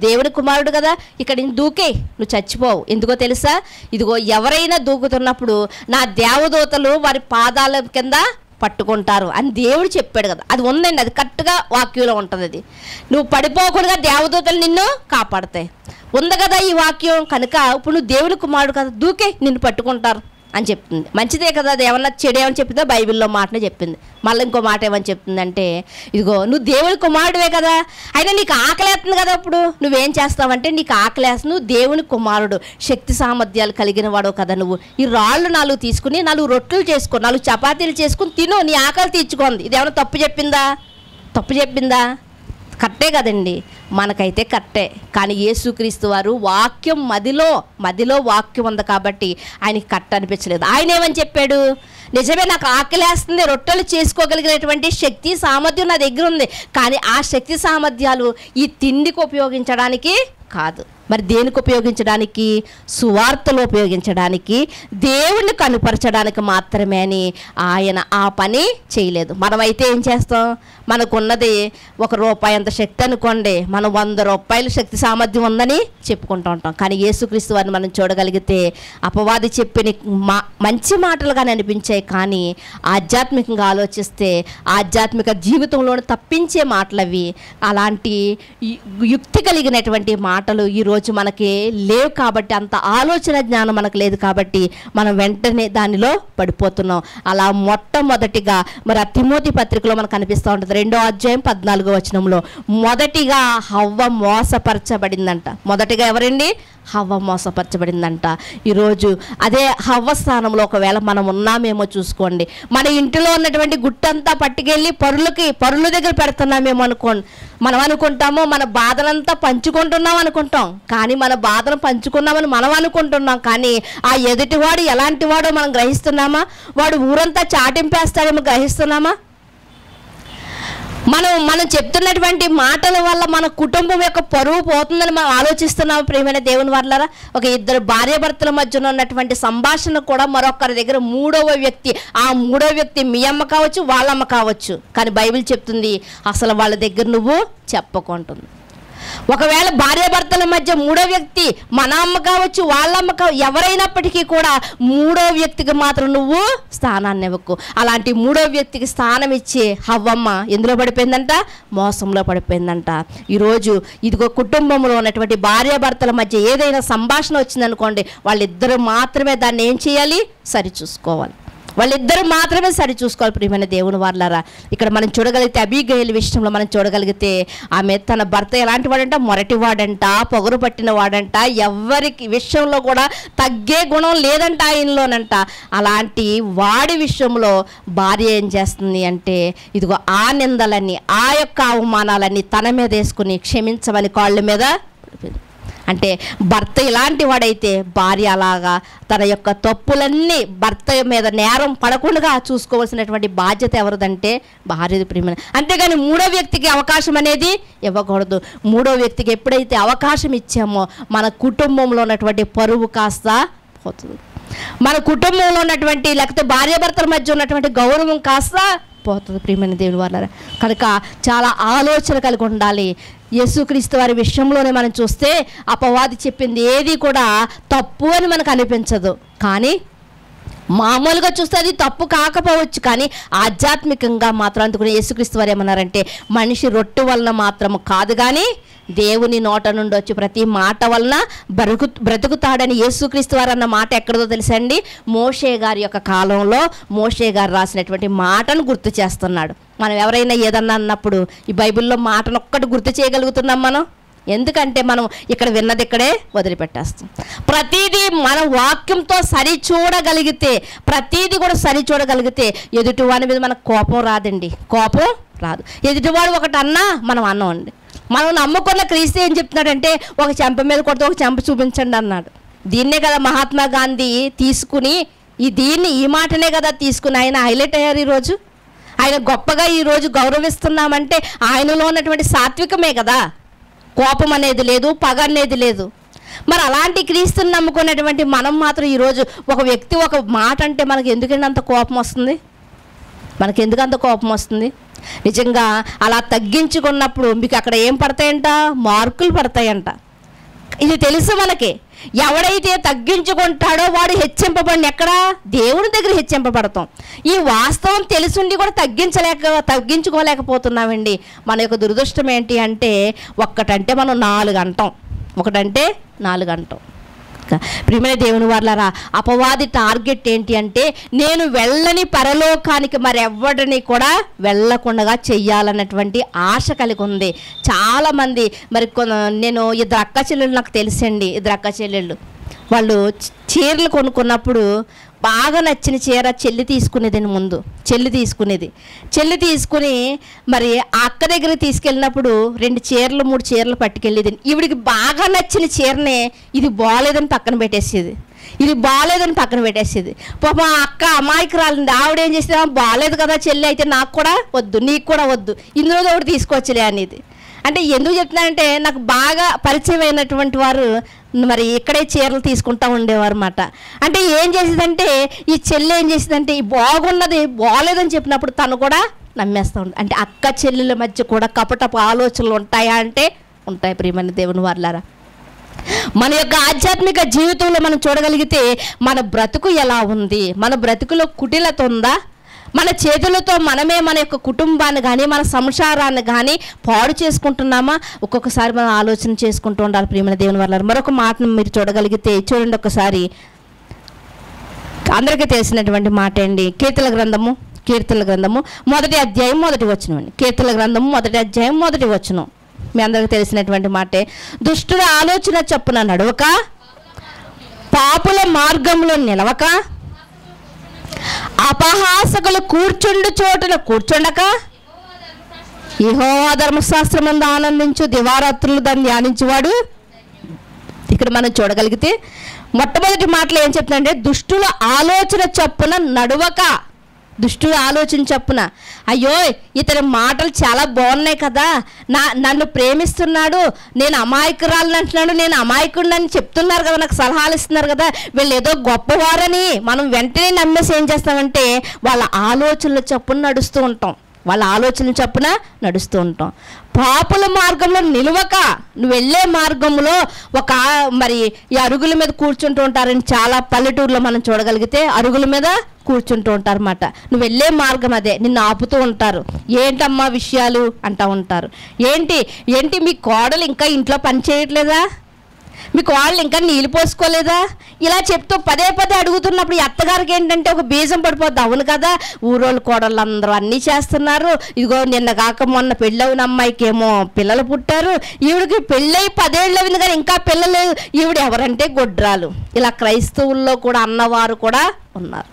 దేవుడి కుమారుడు కదా, ఇక్కడ దూకే, నువ్వు చచ్చిపోవు. ఎందుకో తెలుసా? ఇదిగో ఎవరైనా దూకుతున్నప్పుడు నా దేవదూతలు వారి పాదాల కింద పట్టుకుంటారు అని దేవుడు చెప్పాడు కదా. అది ఉందండి, అది కరెక్ట్గా వాక్యంలో ఉంటుంది. అది నువ్వు పడిపోకుండా దేవదూతలు నిన్ను కాపాడతాయి, ఉంది కదా ఈ వాక్యం. కనుక ఇప్పుడు నువ్వు దేవుని కుమారుడు కదా, దూకే, నిన్ను పట్టుకుంటారు అని చెప్తుంది. మంచిదే కదా, అది ఏమన్నా చెడేమని చెప్పిందో బైబిల్లో మాటనే చెప్పింది. మళ్ళీ ఇంకో మాట ఏమని చెప్తుందంటే, ఇదిగో నువ్వు దేవుని కుమారుడువే కదా, అయినా నీకు ఆకలేస్తుంది కదా, ఇప్పుడు నువ్వేం చేస్తావంటే నీకు ఆకలేస్తుంది, నువ్వు దేవుని కుమారుడు, శక్తి సామర్థ్యాలు కలిగిన వాడు కదా, నువ్వు ఈ రాళ్ళు 4 తీసుకుని 4 రొట్టెలు చేసుకో, 4 చపాతీలు చేసుకుని తిను, నీ ఆకలి తీర్చుకోండి. ఇది ఏమైనా తప్పు చెప్పిందా? కట్టే కదండి, మనకైతే కట్టే. కానీ యేసుక్రీస్తు వారు వాక్యం మదిలో వాక్యం ఉంది కాబట్టి ఆయనకి కట్ట అనిపించలేదు. ఆయన ఏమని చెప్పాడు? నిజమే, నాకు ఆకలేస్తుంది, రొట్టెలు చేసుకోగలిగినటువంటి శక్తి సామర్థ్యం నా దగ్గర ఉంది, కానీ ఆ శక్తి సామర్థ్యాలు ఈ తిండికి ఉపయోగించడానికి కాదు. మరి దేనికి ఉపయోగించడానికి? సువార్తలో ఉపయోగించడానికి, దేవుణ్ణి కనుపరచడానికి మాత్రమే అని ఆయన ఆ పని చేయలేదు. మనమైతే ఏం చేస్తాం? మనకున్నది ₹1 అంత శక్తి అనుకోండి, మనం ₹100 శక్తి సామర్థ్యం ఉందని చెప్పుకుంటూ ఉంటాం. కానీ యేసుక్రీస్తు వారిని మనం చూడగలిగితే అపవాది చెప్పిన మంచి మాటలుగానే అనిపించాయి, కానీ ఆధ్యాత్మికంగా ఆలోచిస్తే ఆధ్యాత్మిక జీవితంలో తప్పించే మాటలు అవి. అలాంటి యుక్తి కలిగినటువంటి మాటలు ఈరోజు కావచ్చు మనకి లేవు కాబట్టి, అంత ఆలోచన జ్ఞానం మనకు లేదు కాబట్టి మనం వెంటనే దానిలో పడిపోతున్నాం. అలా మొట్టమొదటిగా మరి ఆ తిమోతి పత్రికలో మనకు కనిపిస్తూ ఉంటుంది 2వ అధ్యాయం 14వ వచనంలో మొదటిగా హవ్వ మోసపరచబడిందంట. మొదటిగా ఎవరండి? హవ్వ మోసపరచబడిందంట. ఈరోజు అదే హవ్వ స్థానంలో ఒకవేళ మనం ఉన్నామేమో చూసుకోండి. మన ఇంటిలో ఉన్నటువంటి గుట్టంతా పట్టుకెళ్ళి పరుల దగ్గర పెడుతున్నామేమో మనం అనుకుంటాము మన బాధనంతా పంచుకుంటున్నాం అనుకుంటాం. కానీ మన బాధను పంచుకున్నామని మనం అనుకుంటున్నాం. కానీ ఆ ఎదుటివాడు ఎలాంటి వాడో మనం గ్రహిస్తున్నామా? వాడు ఊరంతా చాటింపేస్తాడేమో గ్రహిస్తున్నామా? మనం చెప్తున్నటువంటి మాటల వల్ల మన కుటుంబం యొక్క పరువు పోతుందని మనం ఆలోచిస్తున్నాము. ప్రియమైన దేవుని వాళ్ళారా, ఒక ఇద్దరు భార్యాభర్తల మధ్యన ఉన్నటువంటి సంభాషణ కూడా మరొకరి దగ్గర మూడవ వ్యక్తి మీ అమ్మ కావచ్చు, వాళ్ళమ్మ కావచ్చు. కానీ బైబిల్ చెప్తుంది అసలు వాళ్ళ దగ్గర నువ్వు చెప్పకుంటుంది. ఒకవేళ భార్యాభర్తల మధ్య మూడో వ్యక్తి మన అమ్మ కావచ్చు, వాళ్ళమ్మ కావచ్చు, ఎవరైనప్పటికీ కూడా మూడో వ్యక్తికి మాత్రం నువ్వు స్థానాన్ని ఇవ్వకు. అలాంటి మూడో వ్యక్తికి స్థానం ఇచ్చి హవ్వమ్మ ఎందులో పడిపోయిందంట? మోసంలో పడిపోయిందంట. ఈరోజు ఇదిగో కుటుంబంలో ఉన్నటువంటి భార్యాభర్తల మధ్య ఏదైనా సంభాషణ వచ్చిందనుకోండి, వాళ్ళిద్దరూ మాత్రమే దాన్ని ఏం చేయాలి? సరిచూసుకోవాలి. వాళ్ళిద్దరూ మాత్రమే సరిచూసుకోవాలి. ప్రియమైన దేవుని వాళ్ళారా, ఇక్కడ మనం చూడగలిగితే అబీగయీల్ విషయంలో మనం చూడగలిగితే ఆమె తన భర్త ఎలాంటి వాడంట? మొరటివాడంట, పొగరు పట్టిన వాడంట, ఎవరికి విషయంలో కూడా తగ్గే గుణం లేదంట ఆయనలోనంట. అలాంటి వాడి విషయంలో భార్య ఏం చేస్తుంది అంటే ఇదిగో ఆ నిందలన్నీ, ఆ యొక్క అవమానాలన్నీ తన మీద వేసుకుని క్షమించమని కాళ్ళ మీద అంటే భర్త ఇలాంటి వాడైతే భార్య అలాగా తన యొక్క తప్పులన్నీ భర్త మీద నేరం పడకుండా చూసుకోవాల్సినటువంటి బాధ్యత ఎవరిదంటే భార్యది. ప్రియమైన అంతేగాని మూడో వ్యక్తికి అవకాశం అనేది ఇవ్వకూడదు. మూడో వ్యక్తికి ఎప్పుడైతే అవకాశం ఇచ్చామో మన కుటుంబంలో ఉన్నటువంటి పరువు కాస్త పోతుంది. మన కుటుంబంలో ఉన్నటువంటి లేకపోతే భార్యాభర్తల మధ్య ఉన్నటువంటి గౌరవం కాస్త పోతుంది. ప్రియమైన దేవుని వాళ్ళారా, కనుక చాలా ఆలోచన కలిగి ఉండాలి. యేసుక్రీస్తు వారి విషయంలోనే మనం చూస్తే అపవాది చెప్పింది ఏది కూడా తప్పు అని మనకు అనిపించదు. కానీ మామూలుగా చూస్తే అది తప్పు కాకపోవచ్చు, కానీ ఆధ్యాత్మికంగా మాత్రం అందుకుని యేసుక్రీస్తు వారు ఏమన్నారంటే మనిషి రొట్టె వలన మాత్రము కాదు కానీ దేవుని నోట నుండి వచ్చి ప్రతి మాట వలన బ్రతుకుతాడని యేసుక్రీస్తు వారు అన్న మాట ఎక్కడదో తెలుసండి? మోషే గారి యొక్క కాలంలో మోషే గారు రాసినటువంటి మాటను గుర్తు చేస్తున్నాడు. మనం ఎవరైనా ఏదన్నా అన్నప్పుడు ఈ బైబిల్లో మాటను ఒక్కటి గుర్తు చేయగలుగుతున్నాం మనం. ఎందుకంటే మనం ఇక్కడ విన్నది ఇక్కడే వదిలిపెట్టేస్తాం. ప్రతిదీ మన వాక్యంతో ప్రతిదీ కూడా సరిచూడగలిగితే ఎదుటివాడి మీద మనకు కోపం రాదండి. కోపం రాదు. ఎదుటివాడు ఒకటి అన్నా మనం అన్నామండి. మనం నమ్ముకున్న క్రీస్తు ఏం చెప్తున్నాడంటే ఒక చెంప మీద కొడితే ఒక చెంప చూపించండి అన్నాడు. దీన్నే కదా మహాత్మా గాంధీ తీసుకుని ఈ మాటనే కదా తీసుకుని ఆయన హైలైట్ అయ్యారు. ఈరోజు ఆయన గొప్పగా ఈరోజు గౌరవిస్తున్నామంటే ఆయనలో ఉన్నటువంటి సాత్వికమే కదా. కోపం అనేది లేదు, పగ అనేది లేదు. మరి అలాంటి క్రీస్తుని నమ్ముకున్నటువంటి మనం మాత్రం ఈరోజు ఒక వ్యక్తి ఒక మాట అంటే మనకి ఎందుకంటే అంత కోపం వస్తుంది? మనకెందుకు కోపం వస్తుంది? నిజంగా అలా తగ్గించుకున్నప్పుడు మీకు అక్కడ ఏం పడతాయంట? మార్కులు పడతాయంట. ఇది తెలుసు మనకి. ఎవడైతే తగ్గించుకుంటాడో వాడు హెచ్చింపబడిన ఎక్కడ? దేవుని దగ్గర హెచ్చింపబడతాం. ఈ వాస్తవం తెలుసుండి కూడా తగ్గించుకోలేకపోతున్నామండి. మన యొక్క దురదృష్టం ఏంటి అంటే ఒక్కటంటే మనం 4 అంటాం, ఒకటంటే 4 అంటాం. ప్రియమైన దేవుని వాళ్ళారా, అపవాది టార్గెట్ ఏంటి అంటే నేను వెళ్ళని పరలోకానికి మరెవ్వడిని కూడా వెళ్ళకుండా చెయ్యాలన్నటువంటి ఆశ కలిగి ఉంది చాలామంది. మరి నేను 2 అక్క చెల్లెళ్ళు నాకు తెలుసండి. 2 అక్క చెల్లెళ్ళు వాళ్ళు చీరలు కొనుక్కున్నప్పుడు బాగా నచ్చిన చీర చెల్లి తీసుకుని మరి ఆ అక్క దగ్గరికి తీసుకెళ్ళినప్పుడు 2 చీరలు 3 చీరలు పట్టుకెళ్ళేది. ఈవిడికి బాగా నచ్చిన చీరనే ఇది బాగాలేదని పక్కన పెట్టేసేది. పాప ఆ అక్క అమాయకురాలింది. ఆవిడేం చేసేది? బాగాలేదు కదా చెల్లి, అయితే నాకు కూడా వద్దు, నీకు కూడా వద్దు, ఇందులో ఒకటి తీసుకొచ్చలే అనేది. అంటే ఎందుకు చెప్తున్నానంటే నాకు బాగా పరిచయం అయినటువంటి వారు మరి ఇక్కడే చీరలు తీసుకుంటూ ఉండేవారు అన్నమాట. అంటే ఏం చేసేదంటే ఈ చెల్లి ఏం చేసేదంటే ఈ బాగున్నది బాగలేదని చెప్పినప్పుడు తను కూడా నమ్మేస్తూ ఉంటుంది. అంటే అక్క చెల్లెల మధ్య కూడా కపటపు ఆలోచనలు ఉంటాయా అంటే ఉంటాయి. ప్రియమైన దేవుని వాళ్ళారా, మన యొక్క ఆధ్యాత్మిక జీవితంలో మనం చూడగలిగితే మన బ్రతుకు ఎలా ఉంది? మన బ్రతుకులో కుటిలత ఉందా? మన చేతులతో మనమే మన యొక్క కుటుంబాన్ని కానీ మన సంసారాన్ని కానీ పాడు చేసుకుంటున్నామా? ఒక్కొక్కసారి మనం ఆలోచన చేసుకుంటూ ఉండాలి ప్రియమైన దేవుని వల్ల. మరొక మాటను మీరు చూడగలిగితే చూడండి ఒకసారి, అందరికీ తెలిసినటువంటి మాట అండి. కీర్తనల గ్రంథము 1వ అధ్యాయం 1వ వచనం అండి. కీర్తనల గ్రంథము 1వ అధ్యాయం 1వ వచనం మీ అందరికీ తెలిసినటువంటి మాటే. దుష్టుల ఆలోచన చొప్పున నడవక, పాపుల మార్గంలో నిలవక, అపహాసకులు కూర్చుండు చోటున కూర్చుండక, యెహోవా ధర్మశాస్త్రమందు ఆనందించు, దివారాత్రులు దాన్ని ధ్యానించేవాడు. ఇక్కడ మనం చూడగలిగితే మొట్టమొదటి మాటలు ఏం చెప్తుందంటే, దుష్టుల ఆలోచన చొప్పున నడవక. దుష్టుల ఆలోచన చొప్పున, అయ్యో ఇతని మాటలు చాలా బాగున్నాయి కదా, నన్ను ప్రేమిస్తున్నాడు, నేను అమాయకురాలని అంటున్నాడు, నేను అమాయకుడిని అని చెప్తున్నారు కదా, నాకు సలహాలు ఇస్తున్నారు కదా, వీళ్ళు ఏదో గొప్పవారని మనం వెంటనే నమ్మేసి ఏం చేస్తామంటే వాళ్ళ ఆలోచనల చొప్పున నడుస్తూ ఉంటాం. పాపుల మార్గంలో నిలవక, నువ్వు వెళ్ళే మార్గంలో మరి ఈ అరుగుల మీద కూర్చుంటూ ఉంటారని చాలా పల్లెటూరులో మనం చూడగలిగితే అరుగుల మీద కూర్చుంటూ ఉంటారు అన్నమాట. నువ్వు వెళ్ళే మార్గం అదే, నిన్ను ఆపుతూ ఉంటారు. ఏంటమ్మా విషయాలు అంటూ ఉంటారు. ఏంటి మీ కోడలు ఇంకా ఇంట్లో పని చేయట్లేదా, మీకు వాళ్ళు ఇంకా నీళ్ళు పోసుకోలేదా, ఇలా చెప్తూ పదే అడుగుతున్నప్పుడు అత్తగారికి ఏంటంటే ఒక బీజం పడిపోద్ది. అవును కదా, ఊరోళ్ళు కోడళ్ళు అందరూ అన్నీ చేస్తున్నారు, ఇదిగో నిన్న కాక మొన్న పెళ్ళవున అమ్మాయికి ఏమో పిల్లలు పుట్టారు, ఈవిడికి పెళ్ళై 10 ఏళ్ళు అయింది కానీ ఇంకా పిల్లలు, ఈవిడ ఎవరంటే గొడ్రాలు. ఇలా క్రైస్తవుల్లో కూడా అన్నవారు కూడా ఉన్నారు.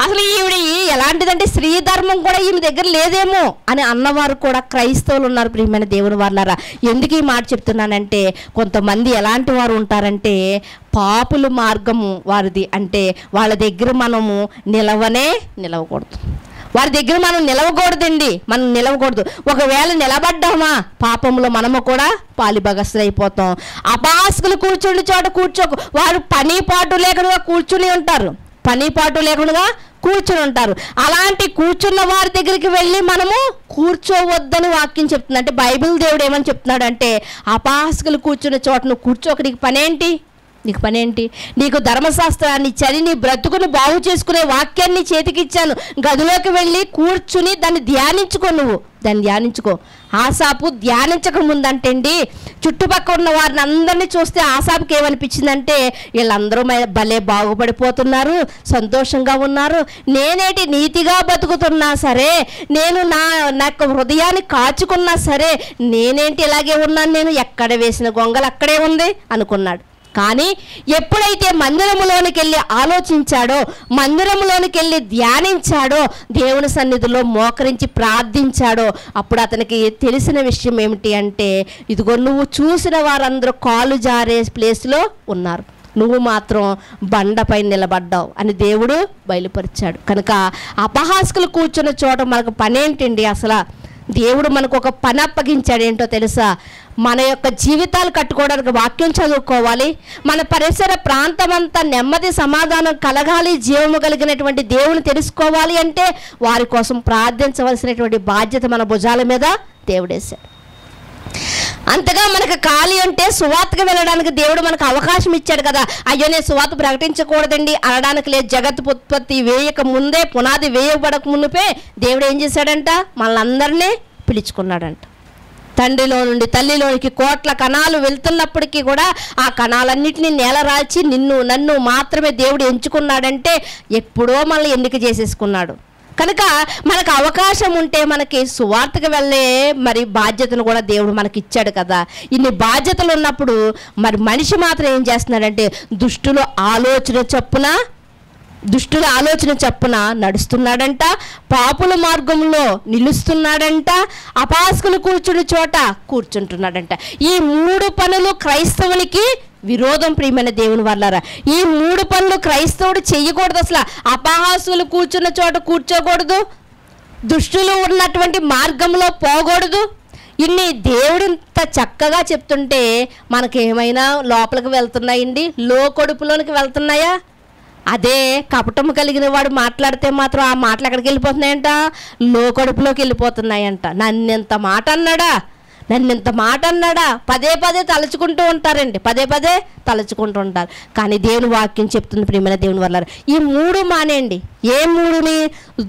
అసలు ఈవిడ ఎలాంటిదంటే స్త్రీ ధర్మం కూడా ఈమె దగ్గర లేదేమో అని అన్నవారు కూడా క్రైస్తవులు ఉన్నారు ప్రియమైన దేవుని వాళ్ళారా. ఎందుకు ఈ మాట చెప్తున్నానంటే, కొంతమంది ఎలాంటి వారు ఉంటారంటే పాపుల మార్గము వారిది, అంటే వాళ్ళ దగ్గర మనము నిలవకూడదు. వారి దగ్గర మనం నిలవకూడదండి, మనం నిలవకూడదు. ఒకవేళ నిలబడ్డామా పాపంలో మనము కూడా పాలిభాగస్తులు అయిపోతాం. అపహాసకులు కూర్చుండి చోట కూర్చోకు, వారు పని పాటు లేకుండా కూర్చుని ఉంటారు, అలాంటి కూర్చున్న వారి దగ్గరికి వెళ్ళి మనము కూర్చోవద్దని వాక్యం చెప్తుంది. అంటే బైబిల్ దేవుడు ఏమని చెప్తున్నాడు అంటే, అపహాసకులు కూర్చున్న చోట నువ్వు కూర్చోక, నీకు పనేంటి, నీకు ధర్మశాస్త్రాన్ని ఇచ్చాను, నీ బ్రతుకును బాగు చేసుకునే వాక్యాన్ని చేతికిచ్చాను, గదిలోకి వెళ్ళి కూర్చుని దాన్ని ధ్యానించుకో. ఆసాపు ధ్యానించక ముందంటండి చుట్టుపక్కల ఉన్న వారిని అందరినీ చూస్తే ఆసాపుకి ఏమనిపించిందంటే, వీళ్ళందరూ భలే బాగుపడిపోతున్నారు, సంతోషంగా ఉన్నారు, నేనేటి నీతిగా బతుకుతున్నా సరే, నేను నా హృదయాన్ని కాచుకున్నా సరే, నేనేంటి ఇలాగే ఉన్నాను, నేను ఎక్కడ వేసిన గొంగలు అక్కడే ఉంది అనుకున్నాడు. కానీ ఎప్పుడైతే మందిరములోనికి వెళ్ళి ఆలోచించాడో, మందిరంలోనికి వెళ్ళి ధ్యానించాడో, దేవుని సన్నిధిలో మోకరించి ప్రార్థించాడో, అప్పుడు అతనికి తెలిసిన విషయం ఏమిటి అంటే, ఇదిగో నువ్వు చూసిన వారందరూ కాలు జారే ప్లేస్లో ఉన్నారు, నువ్వు మాత్రం బండపై నిలబడ్డావు అని దేవుడు బయలుపరిచాడు. కనుక అపహాసకులు కూర్చున్న చోట మనకు పనేంటండి? అసలు దేవుడు మనకు ఒక పని అప్పగించాడు. ఏంటో తెలుసా? మన యొక్క జీవితాలు కట్టుకోవడానికి వాక్యం చదువుకోవాలి, మన పరిసర ప్రాంతం అంతా నెమ్మది సమాధానం కలగాలి, జీవము కలిగినటువంటి దేవుని తెలుసుకోవాలి అంటే వారి కోసం ప్రార్థించవలసినటువంటి బాధ్యత మన భుజాల మీద దేవుడేశాడు. అంతగా మనకు ఖాళీ అంటే సువార్తకు వెళ్ళడానికి దేవుడు మనకు అవకాశం ఇచ్చాడు కదా. అయ్యో నేను సువార్త ప్రకటించకూడదండి అనడానికి లేదు. జగత్ ఉత్పత్తి వేయక ముందే, పునాది వేయబడక మునిపే దేవుడు ఏం చేశాడంట? మనల్ని పిలుచుకున్నాడంట. తండ్రిలో నుండి తల్లిలోనికి కోట్ల కణాలు వెళ్తున్నప్పటికీ కూడా ఆ కణాలన్నింటినీ నేలరాల్చి నన్ను మాత్రమే దేవుడు ఎంచుకున్నాడంటే ఎప్పుడో మనల్ని ఎన్నిక చేసేసుకున్నాడు. కనుక మనకు అవకాశం ఉంటే మనకి సువార్తకు వెళ్ళే మరి బాధ్యతను కూడా దేవుడు మనకి ఇచ్చాడు కదా. ఇన్ని బాధ్యతలు ఉన్నప్పుడు మరి మనిషి మాత్రం ఏం చేస్తున్నాడంటే దుష్టుల ఆలోచన చొప్పున నడుస్తున్నాడంట, పాపుల మార్గంలో నిలుస్తున్నాడంట, అపహాసకులు కూర్చుని చోట కూర్చుంటున్నాడంట. ఈ 3 పనులు క్రైస్తవునికి విరోధం ప్రియమైన దేవుని వాళ్ళారా. ఈ 3 పనులు క్రైస్తవుడు చెయ్యకూడదు. అసలు అపహాసులు కూర్చున్న చోట కూర్చోకూడదు, దుష్టులు ఉన్నటువంటి మార్గంలో పోకూడదు. ఇన్ని దేవుడింత చక్కగా చెప్తుంటే మనకేమైనా లోపలికి వెళ్తున్నాయండి? లోకొడుపులోనికి వెళ్తున్నాయా? అదే కపటము కలిగిన వాడు మాట్లాడితే మాత్రం ఆ మాటలు ఎక్కడికి వెళ్ళిపోతున్నాయంట? లోకొడుపులోకి వెళ్ళిపోతున్నాయంట. నన్నెంత మాట అన్నాడా పదే తలుచుకుంటూ ఉంటారండి, పదే తలుచుకుంటూ ఉంటారు. కానీ దేవుని వాక్యం చెప్తుంది ప్రియమైన దేవుని వల్ల, ఈ 3 మానేయండి. ఏ మూడుని?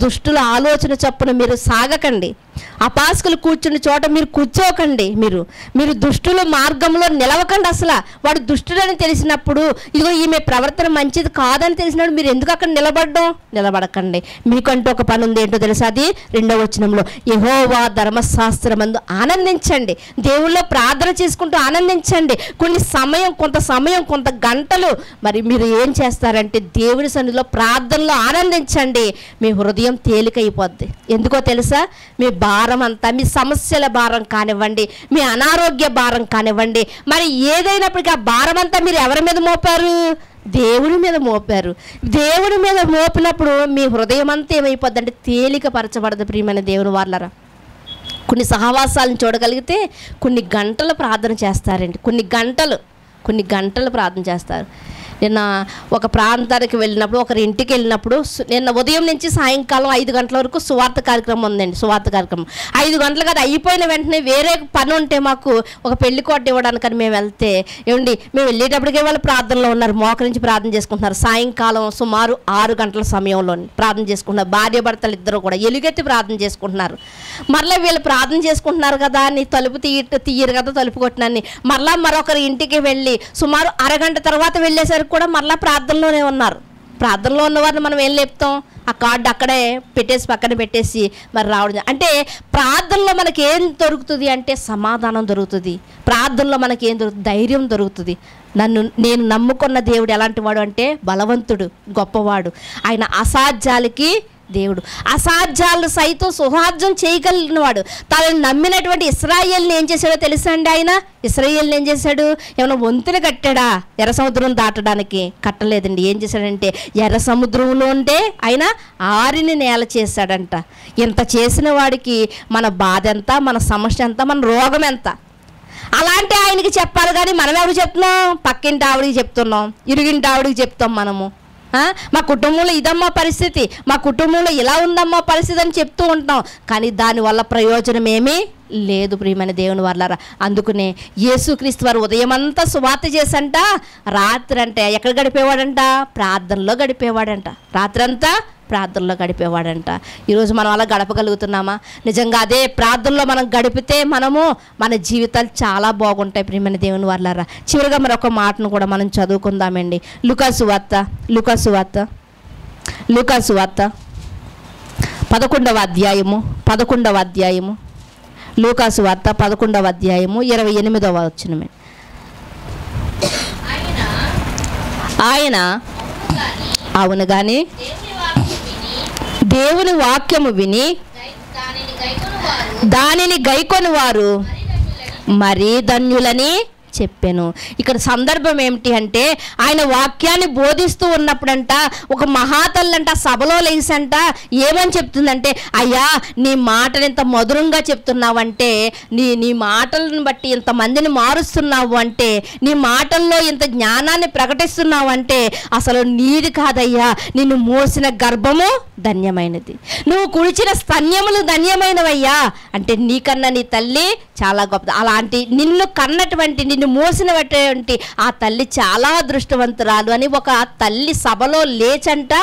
దుష్టుల ఆలోచన చొప్పున మీరు సాగకండి, అపాసకులు కూర్చుని చోట మీరు కూర్చోకండి, మీరు దుష్టుల మార్గంలో నిలవకండి. అసలు వాడు దుష్టుడని తెలిసినప్పుడు, ఇదిగో ఈమె ప్రవర్తన మంచిది కాదని తెలిసినప్పుడు మీరు ఎందుకు అక్కడ నిలబడకండి. మీకంటూ ఒక పని ఉంది, ఏంటో తెలుసా? అది 2వ వచనంలో, యెహోవా ధర్మశాస్త్రమందు ఆనందించండి. దేవుళ్ళో ప్రార్థన చేసుకుంటూ ఆనందించండి. కొంత సమయం కొంత గంటలు మరి మీరు ఏం చేస్తారంటే దేవుని సన్నిధిలో ప్రార్థనలో ఆనందించండి. మీ హృదయం తేలికైపోద్ది. ఎందుకో తెలుసా? మీ భారం అంతా, మీ సమస్యల భారం కానివ్వండి, మీ అనారోగ్య భారం కానివ్వండి, మరి ఏదైనప్పటికీ ఆ భారం అంతా మీరు ఎవరి మీద మోపారు? దేవుడి మీద మోపారు. దేవుడి మీద మోపినప్పుడు మీ హృదయం అంతా ఏమైపోద్ది అంటే తేలికపరచబడదు. ప్రియమైన దేవుని వారలారా, కొన్ని సహవాసాలను చూడగలిగితే కొన్ని గంటలు ప్రార్థన చేస్తారండి. కొన్ని గంటలు ప్రార్థన చేస్తారు. నిన్న ఒక ప్రాంతానికి వెళ్ళినప్పుడు, ఒకరి ఇంటికి వెళ్ళినప్పుడు, నిన్న ఉదయం నుంచి సాయంకాలం 5 గంటల వరకు సువార్త కార్యక్రమం ఉందండి. సువార్త కార్యక్రమం 5 గంటలు కాదు, అయిపోయిన వెంటనే వేరే పని ఉంటే మాకు ఒక పెళ్లి కోట ఇవ్వడానికని మేము వెళ్తే, ఏమండి మేము వెళ్ళేటప్పటికే వాళ్ళు ప్రార్థనలో ఉన్నారు, మోకరించి ప్రార్థన చేసుకుంటున్నారు. సాయంకాలం సుమారు 6 గంటల సమయంలో ప్రార్థన చేసుకుంటున్నారు. భార్య భర్తలు ఇద్దరు కూడా ఎలుగెత్తి ప్రార్థన చేసుకుంటున్నారు. మరలా వీళ్ళు ప్రార్థన చేసుకుంటున్నారు కదా అని తలుపు తీయరు కదా, తలుపు కొట్టినని మరలా మరొకరి ఇంటికి వెళ్ళి సుమారు అరగంట తర్వాత వెళ్ళేసరికి కూడా మరలా ప్రార్థనలోనే ఉన్నారు. ప్రార్థనలో ఉన్నవారిని మనం ఏం లేపుతాం? ఆ కార్డు అక్కడే పక్కన పెట్టేసి మరి రావడం. అంటే ప్రార్థనలో మనకి ఏం దొరుకుతుంది అంటే సమాధానం దొరుకుతుంది. ప్రార్థనలో మనకి ఏం దొరుకుతుంది? ధైర్యం దొరుకుతుంది. నేను నమ్ముకున్న దేవుడు ఎలాంటి వాడు అంటే బలవంతుడు, గొప్పవాడు. ఆయన అసాధ్యాలకి దేవుడు, అసాధ్యాలు సైతం సుసాధ్యం చేయగలిగినవాడు. తనని నమ్మినటువంటి ఇశ్రాయేల్ని ఏం చేశాడో తెలుసా అండి? ఆయన ఇశ్రాయేల్ని ఏం చేశాడు? ఏమైనా వంతులు కట్టాడా ఎర్ర సముద్రం దాటడానికి? కట్టలేదండి. ఏం చేశాడంటే ఎర్ర సముద్రంలో ఉంటే ఆయన ఆరిని నేల చేశాడంట. ఇంత చేసిన వాడికి మన బాధ ఎంత, మన సమస్య ఎంత, మన రోగం ఎంత? అలాంటి ఆయనకి చెప్పాలి కానీ మనం ఎవరు చెప్తున్నాం? పక్కింటి ఆవిడికి చెప్తున్నాం, ఇరుగింటి ఆవిడికి చెప్తాం మనము. మా కుటుంబంలో ఇదమ్మా పరిస్థితి, మా కుటుంబంలో ఇలా ఉందమ్మా పరిస్థితి అని చెప్తూ ఉంటాం. కానీ దానివల్ల ప్రయోజనం ఏమీ లేదు. ప్రియమైన దేవుని వారలారా, అందుకనే యేసుక్రీస్తు వారు ఉదయం అంతా సువార్త చేసంట, రాత్రి అంటే ఎక్కడ గడిపేవాడంట? ప్రార్థనలో గడిపేవాడంట. రాత్రంతా ప్రార్థనలో గడిపేవాడంట. ఈరోజు మనం అలా గడపగలుగుతున్నామా? నిజంగా అదే ప్రార్థనలో మనం గడిపితే మన జీవితాలు చాలా బాగుంటాయి. ప్రియమైన దేవుని వారలారా, చివరిగా మరొక మాటను కూడా మనం చదువుకుందామండి. లూకాసు వార్త 11వ అధ్యాయము లూకాసు వార్త 11వ అధ్యాయము 28వ వచనమే. ఆయన అవును కానీ దేవుని వాక్యము విని దానిని గైకొని వారు మరి ధన్యులని చెప్పాను. ఇక్కడ సందర్భం ఏమిటి అంటే, ఆయన వాక్యాన్ని బోధిస్తూ ఉన్నప్పుడంట ఒక మహాతల్లంట సభలో లేసంట ఏమని చెప్తుందంటే, అయ్యా నీ మాటలు ఇంత మధురంగా చెప్తున్నావంటే, నీ మాటలను బట్టి ఇంతమందిని మారుస్తున్నావు అంటే, నీ మాటల్లో ఇంత జ్ఞానాన్ని ప్రకటిస్తున్నావు అంటే అసలు నీది కాదయ్యా, నిన్ను మోసిన గర్భము ధన్యమైనది, నువ్వు కుడిచిన స్తన్యములు ధన్యమైనవయ్యా. అంటే నీకన్నా నీ తల్లి చాలా గొప్పది. అలాంటి నిన్ను కన్నటువంటి, నిన్ను మోసినటువంటి ఆ తల్లి చాలా అదృష్టవంతురాలు అని ఒక తల్లి సభలో లేచంట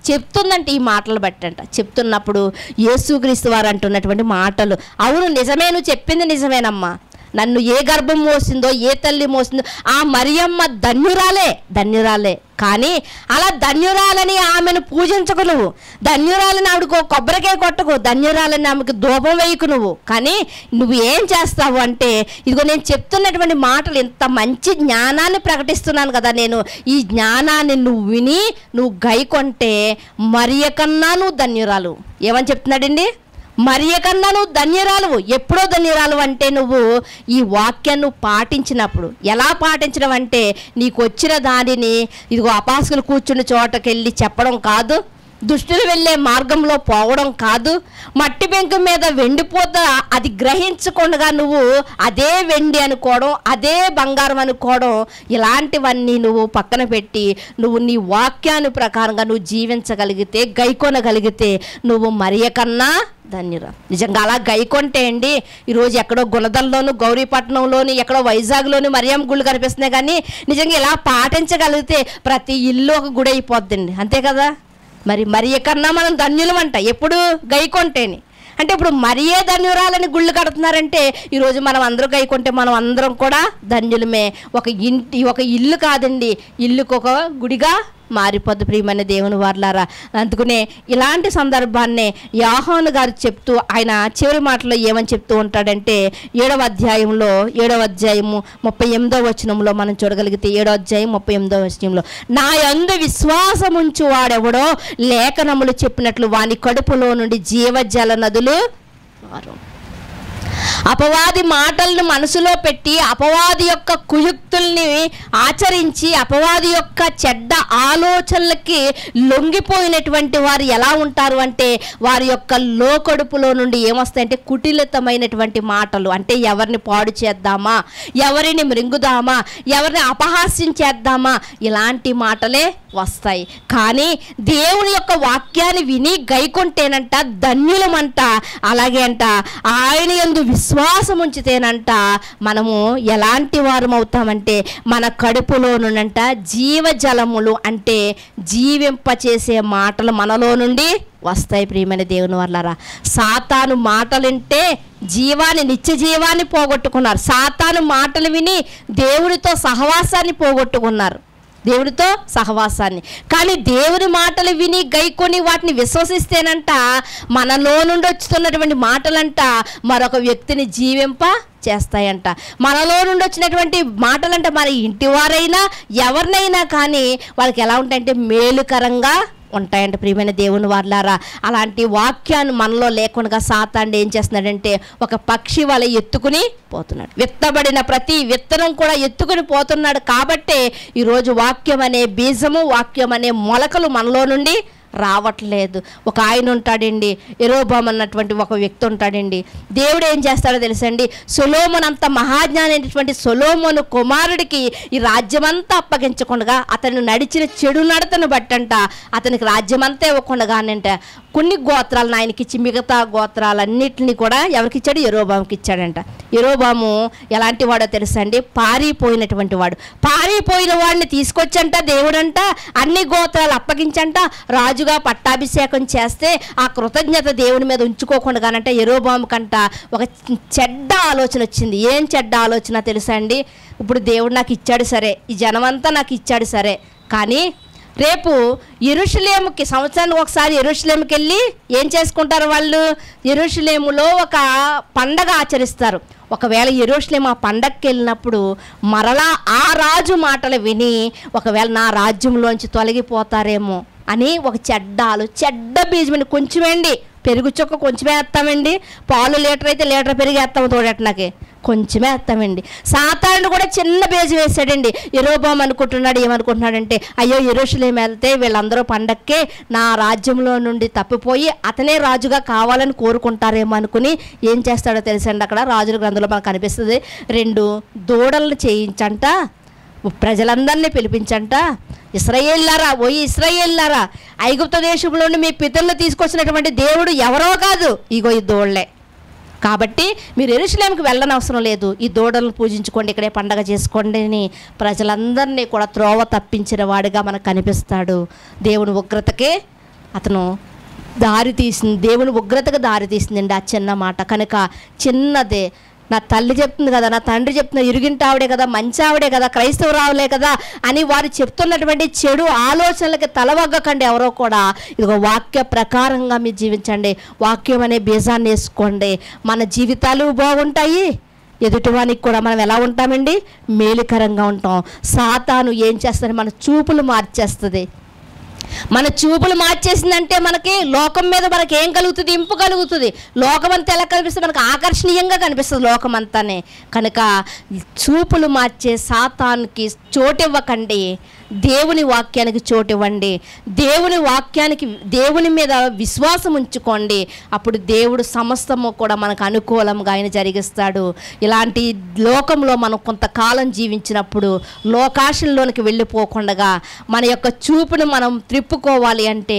చెప్తుందంట. ఈ మాటలు బట్టంట చెప్తున్నప్పుడు యేసుక్రీస్తు వారు అంటున్నటువంటి మాటలు, అవును నిజమే, నువ్వు చెప్పింది నిజమేనమ్మా. నన్ను ఏ గర్భం మోసిందో, ఏ తల్లి మోసిందో ఆ మరియమ్మ ధన్యురాలే. కానీ అలా ధన్యురాలని ఆమెను పూజించకు నువ్వు, ధన్యురాలని ఆవిడకు కొబ్బరికాయ కొట్టకు, ధన్యురాలని ఆమెకు ధూపం వేయకు నువ్వు. కానీ నువ్వు ఏం చేస్తావు అంటే, ఇదిగో నేను చెప్తున్నటువంటి మాటలు, ఇంత మంచి జ్ఞానాన్ని ప్రకటిస్తున్నాను కదా, నేను ఈ జ్ఞానాన్ని నువ్వు విని నువ్వు గైకొంటే మరియ కన్నా నువ్వు ధన్యురాలు. ఏమని చెప్తున్నాడండి? మరియ కన్నా నువ్వు ధన్యురాలు. ఎప్పుడో ధన్యురాలు అంటే నువ్వు ఈ వాక్యాన్ని పాటించినప్పుడు. ఎలా పాటించడం అంటే, నీకు వచ్చిన దానిని ఇదిగో అపాసకులు కూర్చున్న చోటకెళ్ళి చెప్పడం కాదు, దుష్టులు వెళ్ళే మార్గంలో పోవడం కాదు, మట్టి బెంకు మీద వెండిపోతా అది గ్రహించకుండా నువ్వు అదే వెండి అనుకోవడం, అదే బంగారం అనుకోవడం, ఇలాంటివన్నీ నువ్వు పక్కన పెట్టి నువ్వు నీ వాక్యాన్ని ప్రకారంగా నువ్వు జీవించగలిగితే, గైకొనగలిగితే నువ్వు మరియ కన్నా ధన్యురా. నిజంగా అలా గైకొంటే అండి, ఈరోజు ఎక్కడో గుణదల్లోను, గౌరీపట్నంలోని, ఎక్కడో వైజాగ్లోని మరియమ్మ గుళ్ళు కనిపిస్తున్నాయి. కానీ నిజంగా ఇలా పాటించగలిగితే ప్రతి ఇల్లు ఒక గుడి అయిపోద్దండి. అంతే కదా? మరి మరియ కన్నా మనం ధన్యులమంట. ఎప్పుడు గైకొంటేని. అంటే ఇప్పుడు మరియే ధన్యురాలని గుళ్ళు కడుతున్నారంటే ఈరోజు మనం అందరూ గైకొంటే మనం అందరం కూడా ధన్యులమే. ఒక ఇల్లు కాదండి, ఇల్లుకు ఒక గుడిగా మారిపోద్దు ప్రియమైన దేవుని వారలారా. అందుకనే ఇలాంటి సందర్భాన్నే యోహాను గారు చెప్తూ ఆయన చివరి మాటలో ఏమని చెప్తూ ఉంటాడంటే 7వ అధ్యాయంలో 7వ అధ్యాయము 38వ వచనంలో మనం చూడగలిగితే 7వ అధ్యాయం 38వ వచనంలో, నా యందు విశ్వాసముంచు వాడెవడో లేఖనములు చెప్పినట్లు వాని కడుపులో నుండి జీవజల నదులు వారు. అపవాది మాటలను మనసులో పెట్టి అపవాది యొక్క కుయుక్తుల్ని ఆచరించి అపవాది యొక్క చెడ్డ ఆలోచనలకి లొంగిపోయినటువంటి వారు ఎలా ఉంటారు అంటే వారి యొక్క లోకడుపులో నుండి ఏమొస్తాయంటే కుటిలతమైనటువంటి మాటలు. అంటే ఎవరిని పాడు చేద్దామా, ఎవరిని మృంగుదామా, ఎవరిని అపహాస్యం చేద్దామా, ఇలాంటి మాటలే వస్తాయి. కానీ దేవుని యొక్క వాక్యాన్ని విని గైకొంటేనంట ధన్యులమంట. అలాగే అంట ఆయన యందు విశ్వాసం ఉంచితేనంట మనము ఎలాంటి వారం అవుతామంటే మన కడుపులో నుండంట జీవజలములు అంటే జీవింపచేసే మాటలు మనలో నుండి వస్తాయి. ప్రియమైన దేవుని వల్లారా, సాతాను మాటలుంటే నిత్య జీవాన్ని పోగొట్టుకున్నారు. సాతాను మాటలు విని దేవునితో సహవాసాన్ని పోగొట్టుకున్నారు, దేవుడితో సహవాసాన్ని. కానీ దేవుని మాటలు విని గైకొని వాటిని విశ్వసిస్తేనంట మనలో నుండి వచ్చుతున్నటువంటి మాటలంట మరొక వ్యక్తిని జీవింప చేస్తాయంట. మనలో నుండి వచ్చినటువంటి మాటలంట మన ఇంటి వారైనా ఎవరినైనా కానీ వాళ్ళకి ఎలా ఉంటాయంటే మేలుకరంగా ఉంటాయంట. ప్రియమైన దేవుని వారలారా, అలాంటి వాక్యాన్ని మనలో లేకుండా సాతాను ఏం చేస్తున్నాడంటే ఒక పక్షి వలె ఎత్తుకుని పోతున్నాడు. విత్తబడిన ప్రతి విత్తనం కూడా ఎత్తుకుని పోతున్నాడు. కాబట్టే ఈరోజు వాక్యం అనే బీజము, వాక్యం అనే మొలకలు మనలో నుండి రావట్లేదు. ఒక ఆయన ఉంటాడండి, యెరోబాము అన్నటువంటి ఒక వ్యక్తి ఉంటాడండి. దేవుడు ఏం చేస్తాడో తెలుసండి, సొలొమోను అంత మహాజ్ఞాని అయినటువంటి సొలొమోను కుమారుడికి ఈ రాజ్యమంతా అప్పగించకుండా అతను నడిచిన చెడు నడతను బట్టంట అతనికి రాజ్యమంతా ఇవ్వకుండానంట కొన్ని గోత్రాలను ఆయనకి ఇచ్చి మిగతా గోత్రాలన్నింటినీ కూడా ఎవరికి ఇచ్చాడు? యెరోబాముకి ఇచ్చాడంట. యెరోబాము ఎలాంటి వాడో తెలుసండి, పారిపోయినటువంటి వాడు. పారిపోయిన వాడిని తీసుకొచ్చంట దేవుడంట అన్ని గోత్రాలు అప్పగించంట రాజుగా పట్టాభిషేకం చేస్తే ఆ కృతజ్ఞత దేవుని మీద ఉంచుకోకుండా కానంట యెరోబాము కంట ఒక చెడ్డ ఆలోచన వచ్చింది. ఏం చెడ్డ ఆలోచన తెలుసా అండి, ఇప్పుడు దేవుడు నాకు ఇచ్చాడు సరే, ఈ జనమంతా నాకు ఇచ్చాడు సరే, కానీ రేపు యెరూషలేముకి సంవత్సరానికి ఒకసారి యెరూషలేముకి వెళ్ళి ఏం చేసుకుంటారు వాళ్ళు? యెరూషలేములో ఒక పండగ ఆచరిస్తారు. ఒకవేళ యెరూషలేము ఆ పండగకి వెళ్ళినప్పుడు మరలా ఆ రాజు మాటలు విని ఒకవేళ నా రాజ్యంలోంచి తొలగిపోతారేమో అని ఒక చెడ్డ బీజమండి. కొంచెమేండి, పెరుగు చుక్క కొంచెమే వేస్తామండి, పాలు లీటర్ అయితే లీటర్ పెరిగి వేస్తాము తోడట్లకి, కొంచెమే వేస్తామండి. సాతాను కూడా చిన్న బీజం వేసాడండి. యెరోబాము అనుకుంటున్నాడు, ఏమనుకుంటున్నాడంటే అయ్యో యెరూషలేము వెళ్తే వీళ్ళందరూ పండక్కే నా రాజ్యంలో నుండి తప్పిపోయి అతనే రాజుగా కావాలని కోరుకుంటారేమో అనుకుని ఏం చేస్తాడో తెలుసండి, అక్కడ రాజుల గ్రంథంలో మనకు కనిపిస్తుంది, 2 దూడలను చేయించంట, ప్రజలందరినీ పిలిపించంట, ఇశ్రాయేలులారా, ఇశ్రాయేలులారా, ఐగుప్తు దేశంలో మీ పితరులు తీసుకొచ్చినటువంటి దేవుడు ఎవరో కాదు, ఇగో ఈ దూడలే, కాబట్టి మీరు యెరూషలేముకి వెళ్ళని అవసరం లేదు, ఈ దూడలను పూజించుకోండి, ఇక్కడే పండగ చేసుకోండి అని ప్రజలందరినీ కూడా త్రోవ తప్పించిన వాడిగా మనకు కనిపిస్తాడు. దేవుని ఉగ్రతకే అతను దారి తీసింది, దేవుని ఉగ్రతకు దారి తీసిందండి ఆ చిన్న మాట. కనుక చిన్నదే, నా తల్లి చెప్తుంది కదా, నా తండ్రి చెప్తున్న ఇరుగింటి ఆవిడే కదా, మంచి ఆవిడే కదా, క్రైస్తవురావులే కదా అని వారు చెప్తున్నటువంటి చెడు ఆలోచనలకి తలవగ్గకండి ఎవరో కూడా. ఇదిగో వాక్య ప్రకారంగా మీరు జీవించండి, వాక్యం అనే బీజాన్ని వేసుకోండి, మన జీవితాలు బాగుంటాయి, ఎదుటివానికి కూడా మనం ఎలా ఉంటామండి? మేలుకరంగా ఉంటాం. సాతాను ఏం చేస్తుంది? మన చూపులు మార్చేస్తుంది. మన చూపులు మార్చేసిందంటే మనకి లోకం మీద మనకి ఏం కలుగుతుంది? ఇంపు కలుగుతుంది. లోకం అంతా ఎలా కనిపిస్తుంది? మనకు ఆకర్షణీయంగా కనిపిస్తుంది లోకం అంతానే. కనుక చూపులు మార్చే సాతానుకి చోటివ్వకండి, దేవుని వాక్యానికి చోటివ్వండి, దేవుని వాక్యానికి, దేవుని మీద విశ్వాసం ఉంచుకోండి. అప్పుడు దేవుడు సమస్తము కూడా మనకు అనుకూలంగా ఆయన జరిగిస్తాడు. ఇలాంటి లోకంలో మనం కొంతకాలం జీవించినప్పుడు లోకాశంలోనికి వెళ్ళిపోకుండా మన యొక్క చూపును మనం త్రిప్పుకోవాలి అంటే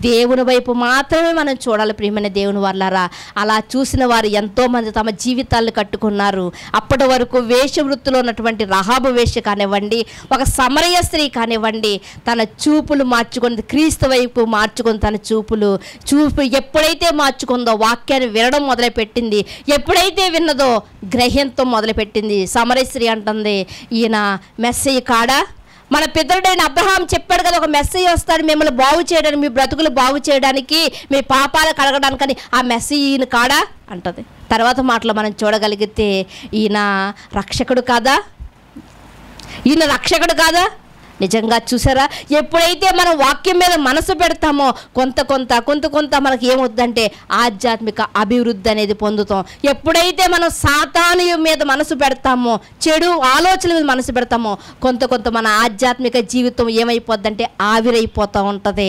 దేవుని వైపు మాత్రమే మనం చూడాలి. ప్రియమైన దేవుని వాళ్ళారా, అలా చూసిన వారు ఎంతోమంది తమ జీవితాలను కట్టుకున్నారు. అప్పటి వరకు వేషవృత్తిలో ఉన్నటువంటి రహాబు వేష కానివ్వండి, ఒక సమరయ స్త్రీ కానివ్వండి, తన చూపులు మార్చుకుంది, క్రీస్తు వైపు మార్చుకుంది. తన చూపు ఎప్పుడైతే మార్చుకుందో వాక్యాన్ని వినడం మొదలుపెట్టింది. ఎప్పుడైతే విన్నదో గ్రహంతో మొదలుపెట్టింది. సమరయ స్త్రీ అంటుంది, ఈయన మెస్సయ్య కాడా? మన పితరుడైన అబ్రహాం చెప్పాడు కదా, ఒక మెస్సయ్య వస్తాడు మిమ్మల్ని బాగు చేయడానికి, మీ బ్రతుకులు బాగు చేయడానికి, మీ పాపాలు కడగడానికని. ఆ మెస్సయ్య ఈయన కాడా అంటది. తర్వాత మాటలో మనం చూడగలిగితే ఈయన రక్షకుడు కాదా? ఈయన రక్షకుడు కాదా? నిజంగా చూసారా, ఎప్పుడైతే మనం వాక్యం మీద మనసు పెడతామో కొంత మనకి ఏమొద్దంటే ఆధ్యాత్మిక అభివృద్ధి అనేది పొందుతాం. ఎప్పుడైతే మనం సాతాను మీద మనసు పెడతామో, చెడు ఆలోచనల మీద మనసు పెడతామో కొంత మన ఆధ్యాత్మిక జీవితం ఏమైపోద్దంటే ఆవిరైపోతూ ఉంటుంది.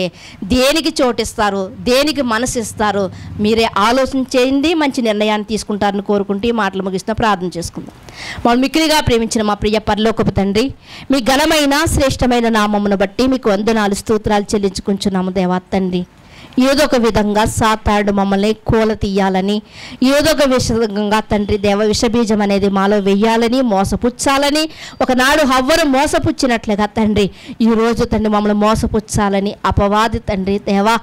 దేనికి చోటిస్తారు, దేనికి మనసు ఇస్తారు, మీరే ఆలోచన చేయండి, మంచి నిర్ణయాన్ని తీసుకుంటారని కోరుకుంటూ ఈ మాటలు ముగిస్తున్న ప్రార్థన చేసుకుందాం. మనం మిక్కిలిగా ప్రేమించిన మా ప్రియ పరలోకపు తండ్రి, మీ ఘనమైన శ్రేష్టమైన నామమును బట్టి మీకు వందనాలు స్తోత్రాలు చెల్లించుకుంటున్నాము దేవా తండ్రి. ఏదో ఒక విధంగా సాతాడు మమ్మల్ని కూల తీయాలని, ఏదో ఒక విధంగా తండ్రి దేవ విషబీజం అనేది మాలో వెయ్యాలని, మోసపుచ్చాలని, ఒకనాడు హవ్వను మోసపుచ్చినట్లుగా తండ్రి ఈరోజు తండ్రి మమ్మల్ని మోసపుచ్చాలని అపవాది తండ్రి దేవా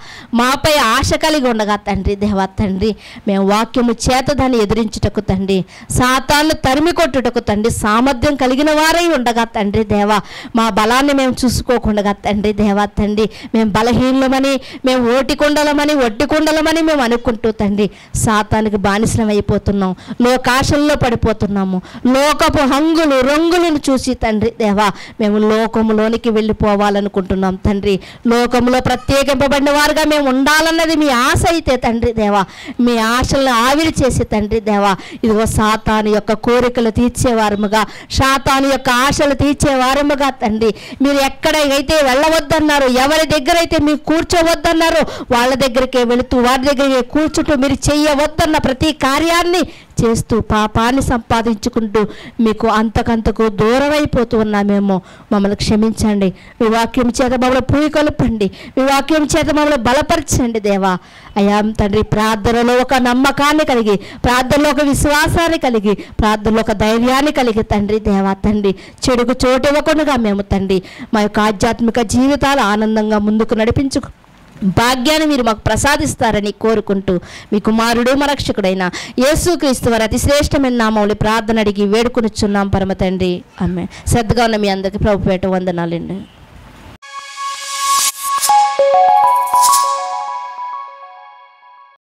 మాపై ఆశ కలిగి ఉండగా తండ్రి దేవా తండ్రి మేము వాక్యము చేత దాన్ని ఎదిరించుటకు తండ్రి, సాతాను తరిమి కొట్టుటకు తండ్రి సామర్థ్యం కలిగిన వారై ఉండగా తండ్రి దేవా మా బలాన్ని మేము చూసుకోకుండా తండ్రి దేవా తండ్రి మేము బలహీనమని, మేము ఓటికుండలమని ఒడ్డికుండలమని మేము అనుకుంటూ తండ్రి సాతానికి బానిసలం అయిపోతున్నాం. లోకాశల్లో పడిపోతున్నాము. లోకపు హంగులు రంగులను చూసి తండ్రి దేవా మేము లోకములోనికి వెళ్ళిపోవాలనుకుంటున్నాం తండ్రి. లోకంలో ప్రత్యేకింపబడిన వారుగా మేము ఉండాలన్నది మీ ఆశ అయితే తండ్రి దేవా, మీ ఆశలను ఆవిరి చేసి తండ్రి దేవా ఇదిగో సాతాను యొక్క కోరికలు తీర్చేవారముగా, సాతాను యొక్క ఆశలు తీర్చేవారముగా తండ్రి మీరు ఎక్కడైతే వెళ్ళవద్దన్నారో, ఎవరి దగ్గర అయితే మీరు కూర్చోవద్దన్నారో వాళ్ళ దగ్గరికే వెళుతూ, వారి దగ్గరికి కూర్చుంటూ మీరు చెయ్యవద్దన్న ప్రతి కార్యాన్ని చేస్తూ పాపాన్ని సంపాదించుకుంటూ మీకు అంతకంతకు దూరమైపోతూ ఉన్నామేమో. మమ్మల్ని క్షమించండి. మీ వాక్యం చేత మమ్మల్ని పూయకొల్పండి. మీ వాక్యం చేత మమ్మల్ని బలపరచండి దేవా. అయ్యా తండ్రి ప్రార్థనలో ఒక నమ్మకాన్ని కలిగి, ప్రార్థనలో ఒక విశ్వాసాన్ని కలిగి, ప్రార్థనలో ఒక ధైర్యాన్ని కలిగి తండ్రి దేవా తండ్రి చెడుకు చోటు ఇవ్వకుండా మేము తండ్రి మా యొక్క ఆధ్యాత్మిక జీవితాలు ఆనందంగా ముందుకు నడిపించుకు భాగ్యాన్ని మీరు మాకు ప్రసాదిస్తారని కోరుకుంటూ మీ కుమారుడు మా రక్షకుడైన యేసుక్రీస్తు వారి అతి శ్రేష్టమైన నామములో ప్రార్థన అడిగి వేడుకొనుచున్నాం పరమ తండ్రి. ఆమేన్. శ్రద్ధగా ఉన్న మీ అందరికీ ప్రభుపేట వందనాలండి.